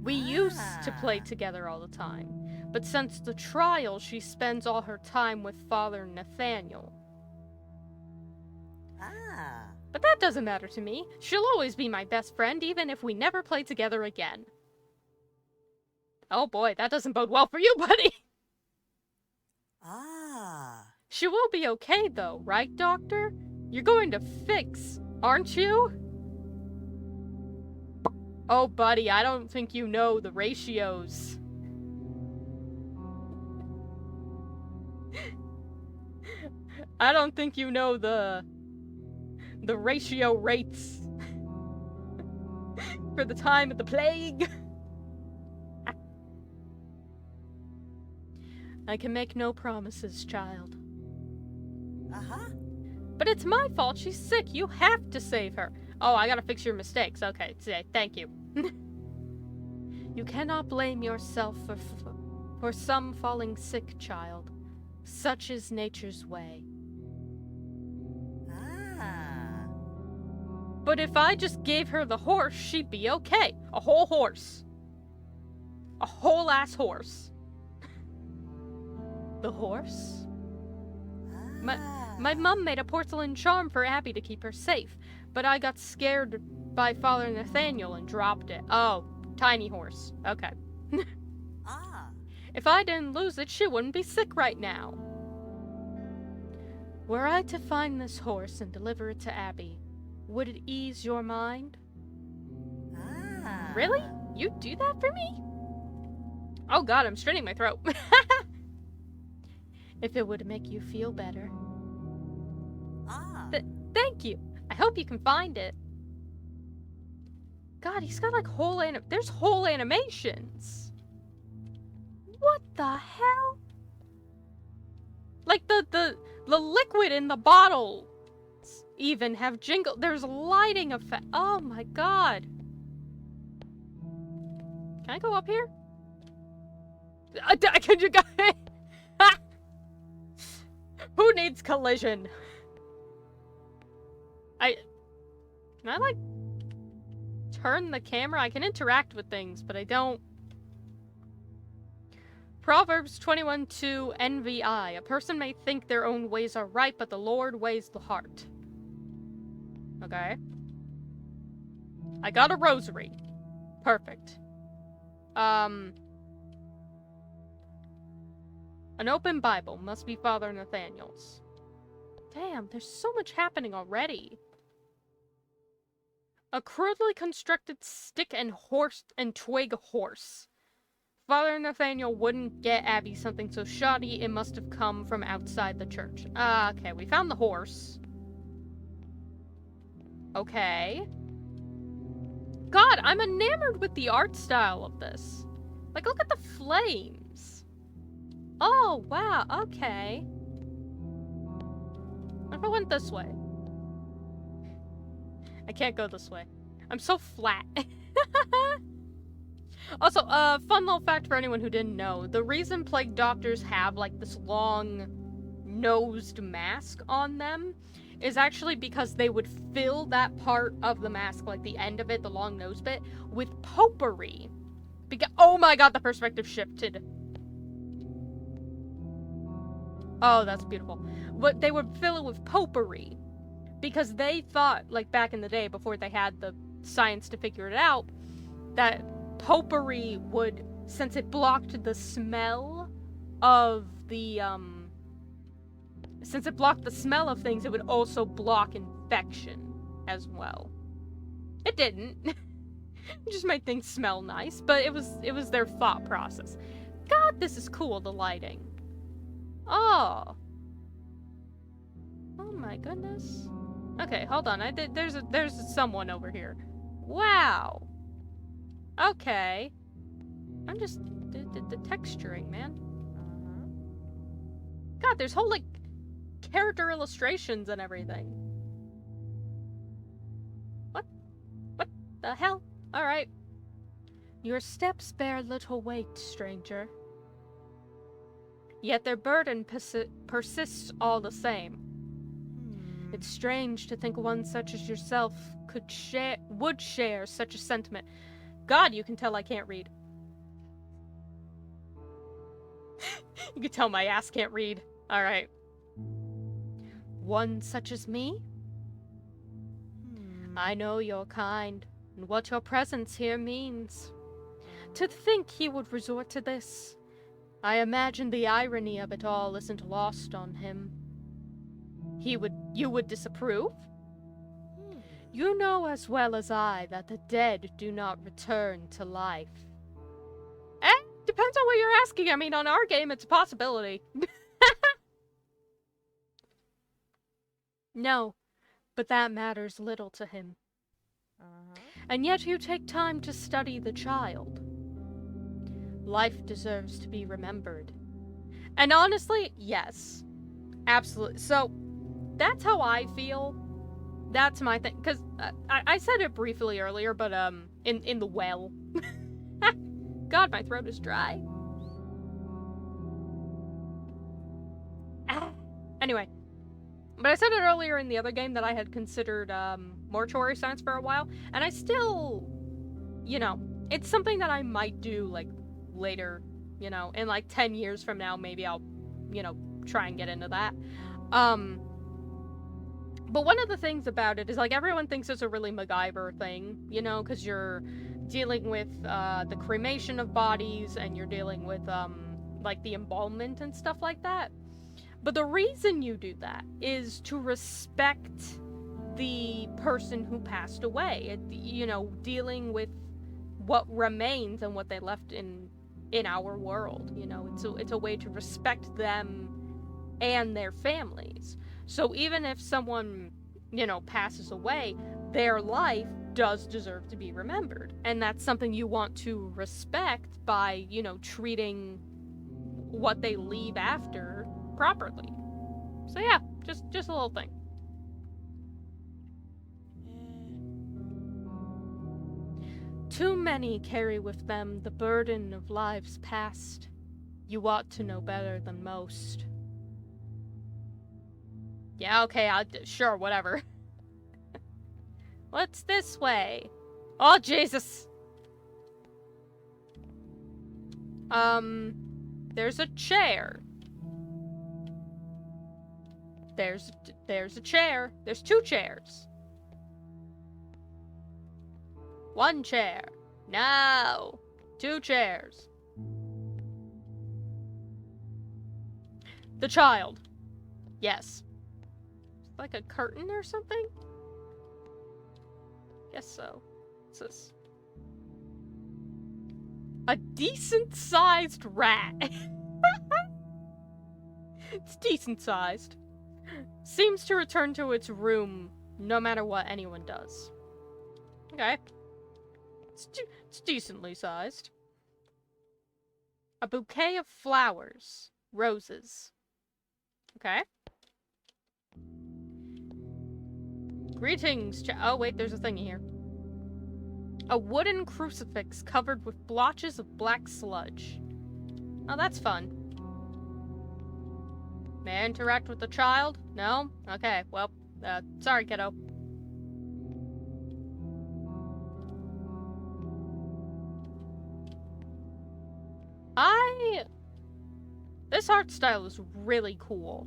We used to play together all the time, but since the trial, she spends all her time with Father Nathaniel. Ah. But that doesn't matter to me. She'll always be my best friend, even if we never play together again. Oh boy, that doesn't bode well for you, buddy! Ah. She will be okay, though, right, Doctor? You're going to fix, aren't you? Oh, buddy, I don't think you know the ratios. I don't think you know the ratio rates for the time of the plague. I can make no promises, child. Uh-huh. But it's my fault she's sick. You have to save her. Oh, I gotta fix your mistakes. Okay, thank you. You cannot blame yourself for some falling sick, child. Such is nature's way. Ah. But if I just gave her the horse, she'd be okay. A whole horse. A whole ass horse. The horse? My mum made a porcelain charm for Abby to keep her safe, but I got scared by Father Nathaniel and dropped it. Oh, tiny horse. Okay. Ah. If I didn't lose it, she wouldn't be sick right now. Were I to find this horse and deliver it to Abby, would it ease your mind? Ah. Really? You'd do that for me? Oh god, I'm straining my throat. If it would make you feel better. Ah. Thank you. I hope you can find it. God, he's got like there's whole animations. What the hell? Like the liquid in the bottle even have jingle. There's lighting effect. Oh my god. Can I go up here? Could you go? Who needs collision? Can I like turn the camera? I can interact with things, but I don't. Proverbs 21:2 NVI. A person may think their own ways are right, but the Lord weighs the heart. Okay. I got a rosary. Perfect. An open Bible. Must be Father Nathaniel's. Damn, there's so much happening already. A crudely constructed stick and twig horse. Father Nathaniel wouldn't get Abby something so shoddy, it must have come from outside the church. Okay, we found the horse. Okay. God, I'm enamored with the art style of this. Like, look at the flames. Oh, wow, okay. What if I went this way? I can't go this way. I'm so flat. Also, fun little fact for anyone who didn't know. The reason plague doctors have, like, this long-nosed mask on them is actually because they would fill that part of the mask, like the end of it, the long nose bit, with potpourri. Oh my god, the perspective shifted. Oh, that's beautiful. But they would fill it with potpourri because they thought, like back in the day, before they had the science to figure it out, that potpourri would, since it blocked the smell of the, since it blocked the smell of things, it would also block infection as well. It didn't. It just made things smell nice, but it was their thought process. God, this is cool, the lighting. Oh. Oh my goodness. Okay, hold on. There's someone over here. Wow. Okay. I'm just the texturing, man. God, there's whole like character illustrations and everything. What the hell? All right. Your steps bear little weight, stranger. Yet their burden persists all the same. It's strange to think one such as yourself would share such a sentiment. God, you can tell I can't read. You can tell my ass can't read. All right. One such as me? I know your kind, and what your presence here means. To think he would resort to this. I imagine the irony of it all isn't lost on him. You would disapprove? You know as well as I that the dead do not return to life. Depends on what you're asking. I mean, on our game, it's a possibility. No, but that matters little to him. And yet you take time to study the child. Life deserves to be remembered. And honestly, yes. Absolutely. So, that's how I feel. That's my thing. Because I said it briefly earlier, but in the well. God, my throat is dry. Anyway. But I said it earlier in the other game that I had considered, mortuary science for a while, and I still, you know, it's something that I might do, like, later, you know, in, like, 10 years from now, maybe I'll, you know, try and get into that. But one of the things about it is, like, everyone thinks it's a really MacGyver thing, you know, because you're dealing with, the cremation of bodies, and you're dealing with, like, the embalmment and stuff like that. But the reason you do that is to respect the person who passed away. You know, dealing with what remains and what they left in our world. You know, it's a way to respect them and their families. So even if someone, you know, passes away, their life does deserve to be remembered. And that's something you want to respect by, you know, treating what they leave after properly. So yeah, just a little thing. Too many carry with them the burden of lives past. You ought to know better than most. Yeah, okay, sure, whatever. What's this way? Oh, Jesus! There's a chair. There's a chair. There's 2 chairs. 1 chair. No. 2 chairs. The child. Yes. Like a curtain or something? Guess so. What's this? A decent-sized rat. It's decent-sized. Seems to return to its room no matter what anyone does. Okay. It's decently sized. A bouquet of flowers. Roses. Okay. Greetings, oh wait, there's a thingy here. A wooden crucifix covered with blotches of black sludge. Oh, that's fun. May I interact with the child? No? Okay, well, sorry, kiddo. This art style is really cool.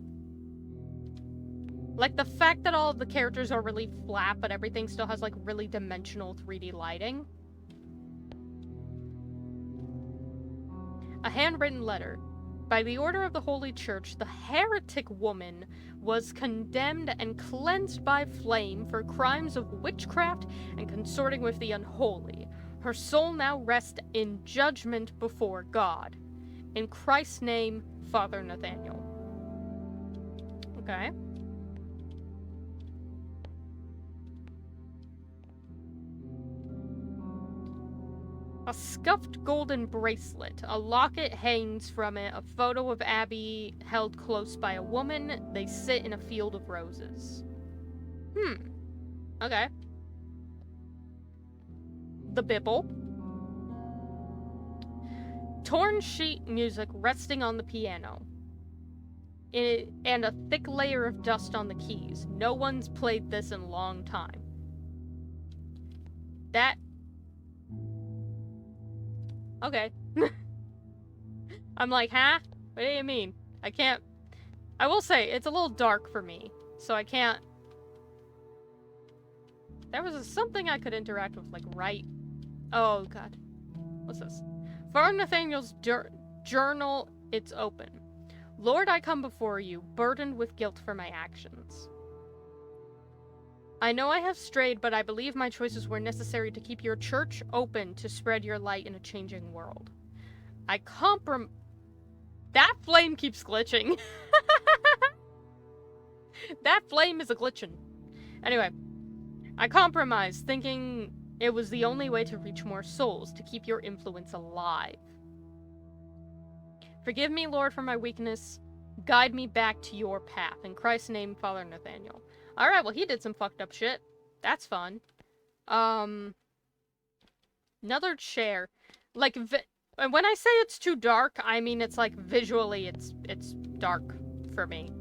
Like, the fact that all of the characters are really flat, but everything still has, like, really dimensional 3D lighting. A handwritten letter. By the order of the Holy Church, the heretic woman was condemned and cleansed by flame for crimes of witchcraft and consorting with the unholy. Her soul now rests in judgment before God. In Christ's name, Father Nathaniel. Okay. A scuffed golden bracelet. A locket hangs from it. A photo of Abby held close by a woman. They sit in a field of roses. Okay. The Bible. Torn sheet music resting on the piano. And a thick layer of dust on the keys. No one's played this in a long time. That... Okay. I'm like, huh? What do you mean? I can't... I will say, it's a little dark for me, so I can't... There was something I could interact with, like, right... Oh, God. What's this? Father Nathaniel's journal, it's open. Lord, I come before you, burdened with guilt for my actions. I know I have strayed, but I believe my choices were necessary to keep your church open to spread your light in a changing world. That flame keeps glitching. That flame is a glitching. Anyway, I compromised, thinking it was the only way to reach more souls, to keep your influence alive. Forgive me, Lord, for my weakness. Guide me back to your path. In Christ's name, Father Nathaniel. Alright, well, he did some fucked up shit. That's fun. Another chair. Like, when I say it's too dark, I mean it's like visually it's dark for me.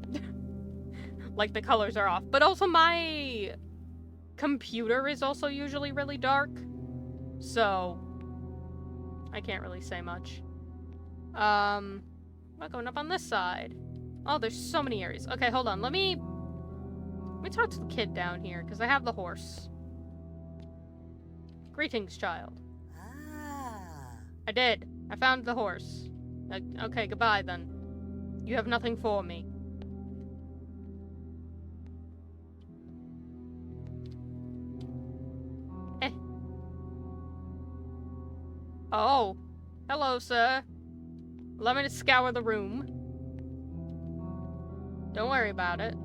like the colors are off. But also my computer is also usually really dark, so I can't really say much. I'm going up on this side. Oh, there's so many areas. Okay, hold on. Let me talk to the kid down here, because I have the horse. Greetings, child. Ah. I did. I found the horse. Okay, goodbye then. You have nothing for me. Eh. Oh. Hello, sir. Allow me to scour the room. Don't worry about it.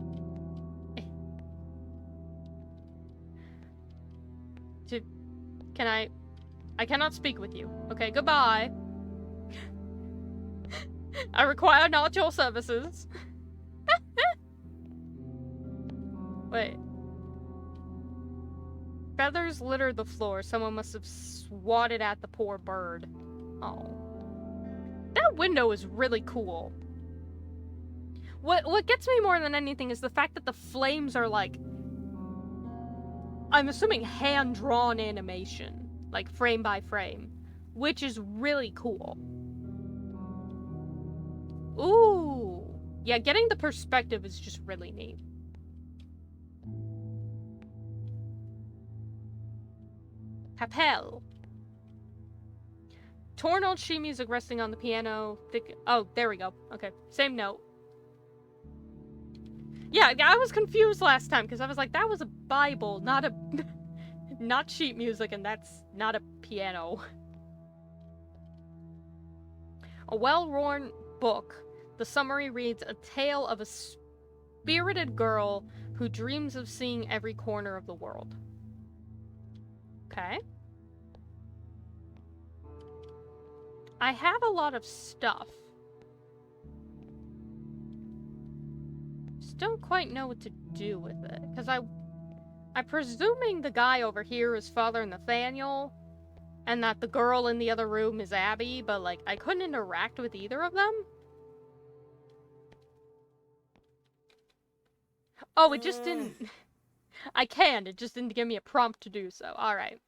Can I cannot speak with you. Okay, goodbye. I require not your services. Wait. Feathers litter the floor. Someone must have swatted at the poor bird. Oh. That window is really cool. What gets me more than anything is the fact that the flames are like, I'm assuming hand-drawn animation, like frame by frame, which is really cool. Ooh. Yeah, getting the perspective is just really neat. Papel. Torn old sheet music resting on the piano. Oh, there we go. Okay, same note. Yeah, I was confused last time because I was like, that was a Bible, not a... not sheet music, and that's not a piano. A well-worn book. The summary reads, a tale of a spirited girl who dreams of seeing every corner of the world. Okay. I have a lot of stuff. Just don't quite know what to do with it. Because I'm presuming the guy over here is Father Nathaniel, and that the girl in the other room is Abby, but, like, I couldn't interact with either of them. Oh, it just didn't... I can, it just didn't give me a prompt to do so. Alright.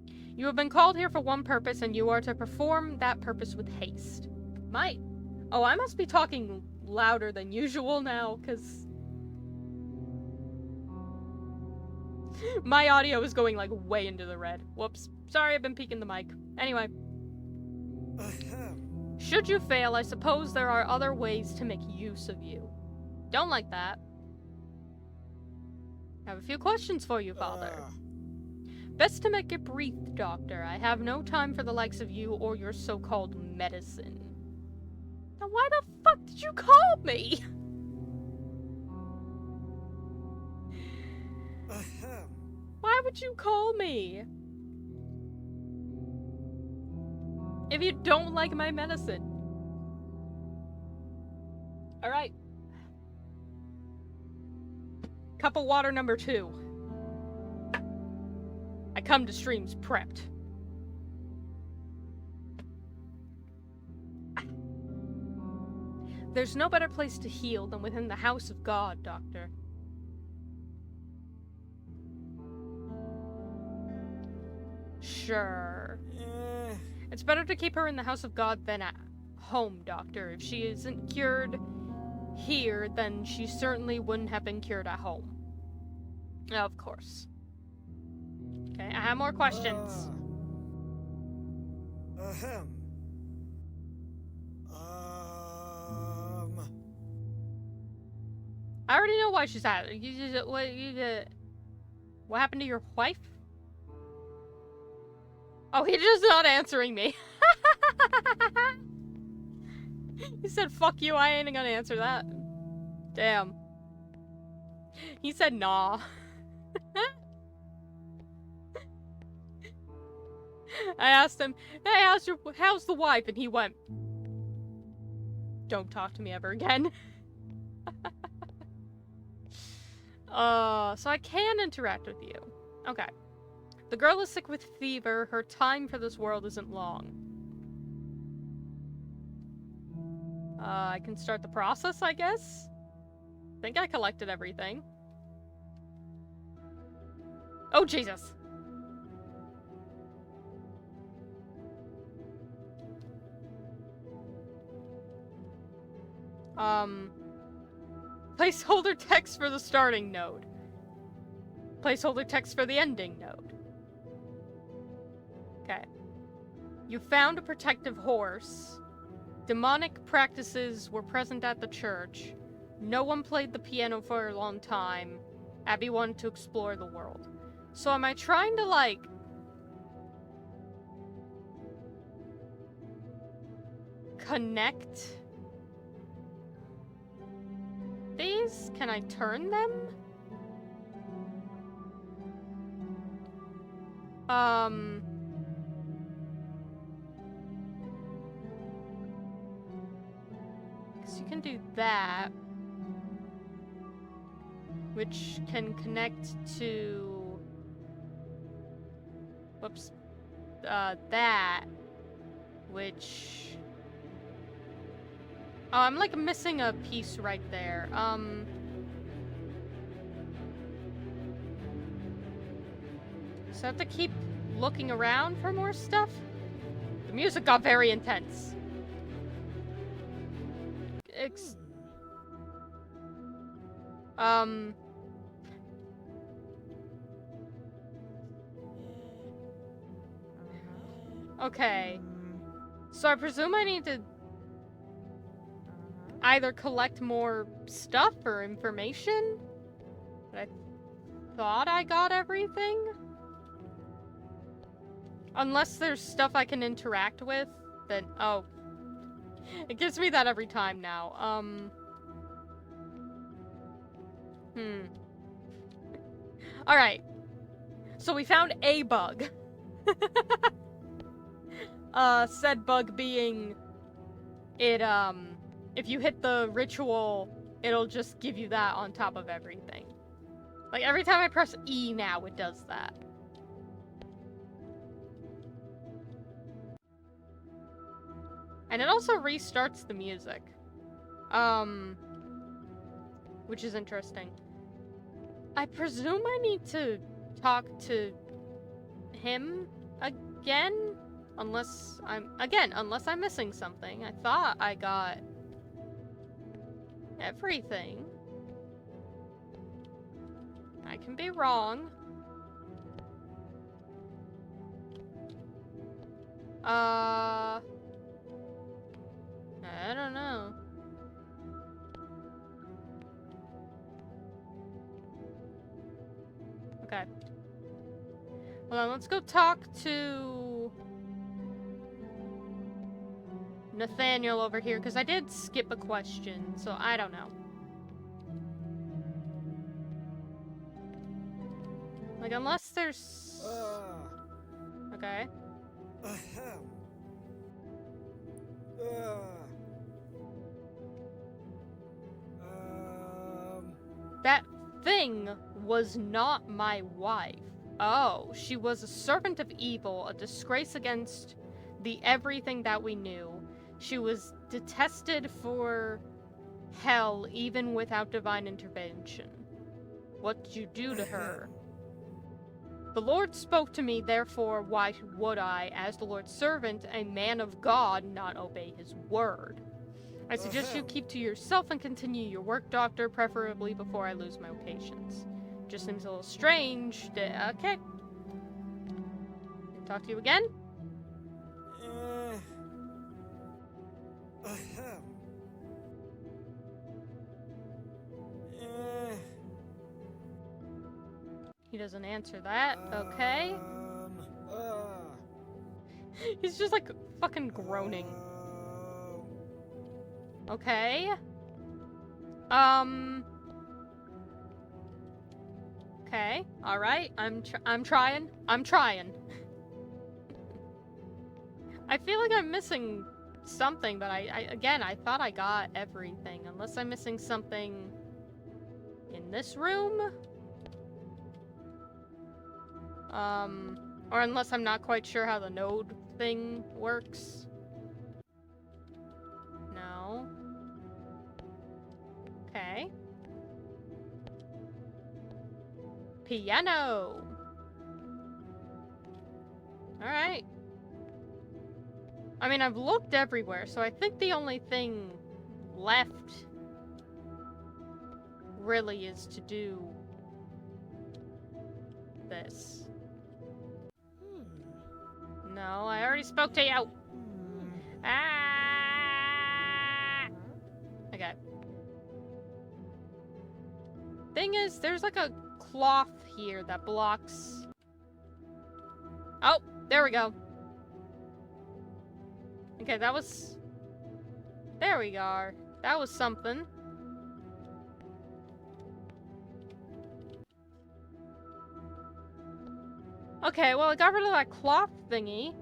You have been called here for one purpose, and you are to perform that purpose with haste. Oh, I must be talking louder than usual now, because... my audio is going, like, way into the red. Whoops. Sorry, I've been peeking the mic. Anyway. Should you fail, I suppose there are other ways to make use of you. Don't like that. I have a few questions for you, Father. Best to make it brief, Doctor. I have no time for the likes of you or your so-called medicine. Now why the fuck did you call me? Why would you call me? If you don't like my medicine. Alright. Cup of water number 2. I come to streams prepped. There's no better place to heal than within the house of God, Doctor. Sure. It's better to keep her in the house of God than at home, Doctor. If she isn't cured here, then she certainly wouldn't have been cured at home. Of course. Okay, I have more questions. I already know why she's at it. What happened to your wife? Oh, he's just not answering me. He said, fuck you, I ain't gonna answer that. Damn. He said, nah. I asked him, hey, how's the wife? And he went, don't talk to me ever again. So I can interact with you. Okay. The girl is sick with fever. Her time for this world isn't long. I can start the process, I guess? think I collected everything. Oh, Jesus. Placeholder text for the starting node. Placeholder text for the ending node. Okay. You found a protective horse. Demonic practices were present at the church. No one played the piano for a long time. Abby wanted to explore the world. So am I trying to, like... connect... these? Can I turn them? Because you can do that. Which can connect to... whoops. That. Which... oh, I'm like missing a piece right there. So I have to keep looking around for more stuff? The music got very intense. Okay. So I presume I need to either collect more stuff or information? But I thought I got everything? Unless there's stuff I can interact with, then... oh. It gives me that every time now. Alright. So we found a bug. Said bug being... it, if you hit the ritual, it'll just give you that on top of everything. Like, every time I press E now, it does that. And it also restarts the music. Which is interesting. I presume I need to talk to him again? Unless I'm missing something. I thought I got everything. I can be wrong. I don't know. Okay. Hold on, let's go talk to Nathaniel over here, because I did skip a question, so I don't know. Like, unless there's... okay. That thing was not my wife. Oh, she was a servant of evil, a disgrace against the everything that we knew. She was detested for hell even without divine intervention. What did you do to her? The Lord spoke to me, therefore why would I, as the Lord's servant, a man of God, not obey his word? I suggest you keep to yourself and continue your work, Doctor, preferably before I lose my patience. Just seems a little strange. Okay. Talk to you again? He doesn't answer that. Okay. He's just like fucking groaning. Okay. Okay. All right. I'm trying. I feel like I'm missing something, but I thought I got everything, unless I'm missing something in this room. Or unless I'm not quite sure how the node thing works. No. Okay. piano. Alright. I mean, I've looked everywhere, so I think the only thing left really is to do this. No, I already spoke to you. Ah! Okay. Thing is, there's like a cloth here that blocks... Oh, there we go. Okay, that was... There we are. That was something. Okay, well, I got rid of that cloth thingy.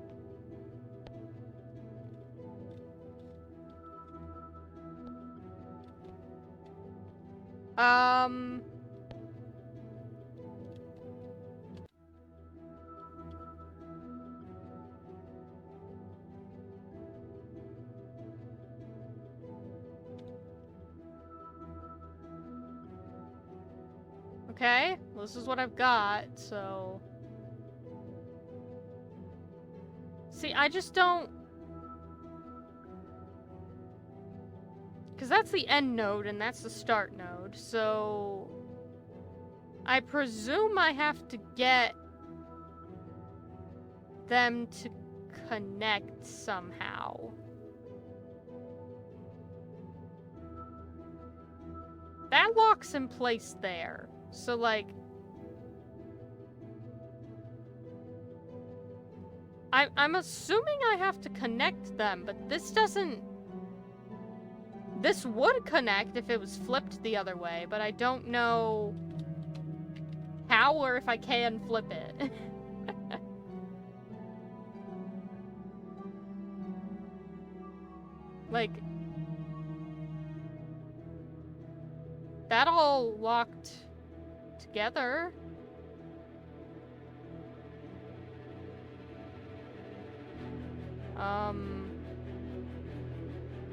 Okay, well, this is what I've got, so... See, I just don't... Because that's the end node, and that's the start node, so... I presume I have to get them to connect somehow. That locks in place there. So, like... I'm assuming I have to connect them, but this doesn't... This would connect if it was flipped the other way, but I don't know how or if I can flip it. Like... That all locked together.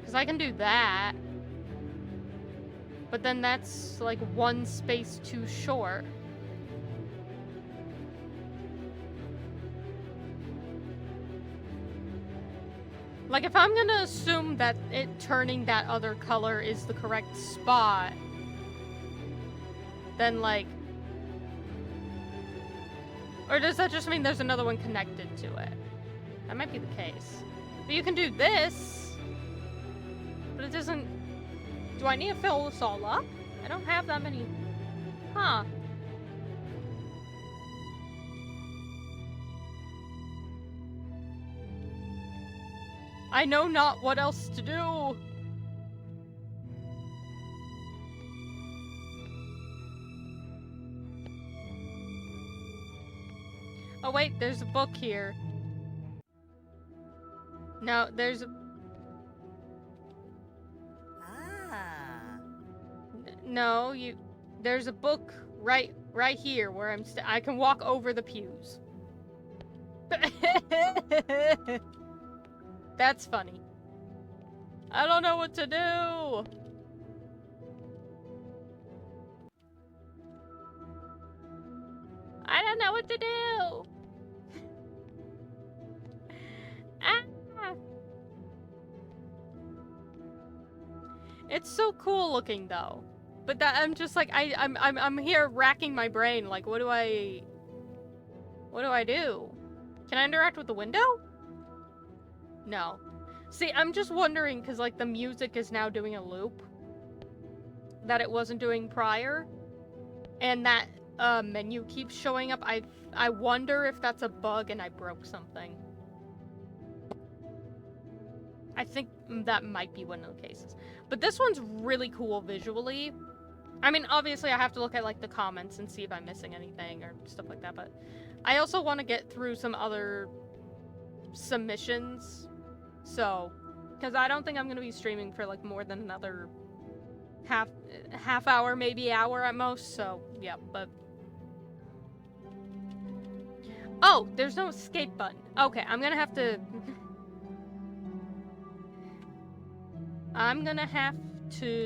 Because I can do that. But then that's like one space too short. Like, if I'm gonna assume that it turning that other color is the correct spot, then, like... Or does that just mean there's another one connected to it? That might be the case. But you can do this. But it doesn't... Do I need to fill this all up? I don't have that many... Huh. I know not what else to do. Oh wait, there's a book here. No, there's a... No, there's a book right here where I can walk over the pews. That's funny. I don't know what to do. I don't know what to do. Ah. It's so cool looking though. But that I'm just like I'm here racking my brain like what do I do? Can I interact with the window? No. See, I'm just wondering cuz like the music is now doing a loop that it wasn't doing prior and that menu keeps showing up. I wonder if that's a bug and I broke something. I think that might be one of the cases. But this one's really cool visually. I mean, obviously I have to look at like the comments and see if I'm missing anything or stuff like that, but I also want to get through some other submissions. So, because I don't think I'm going to be streaming for like more than another half hour, maybe hour at most. So, yeah, but oh, there's no escape button. Okay, I'm going to have to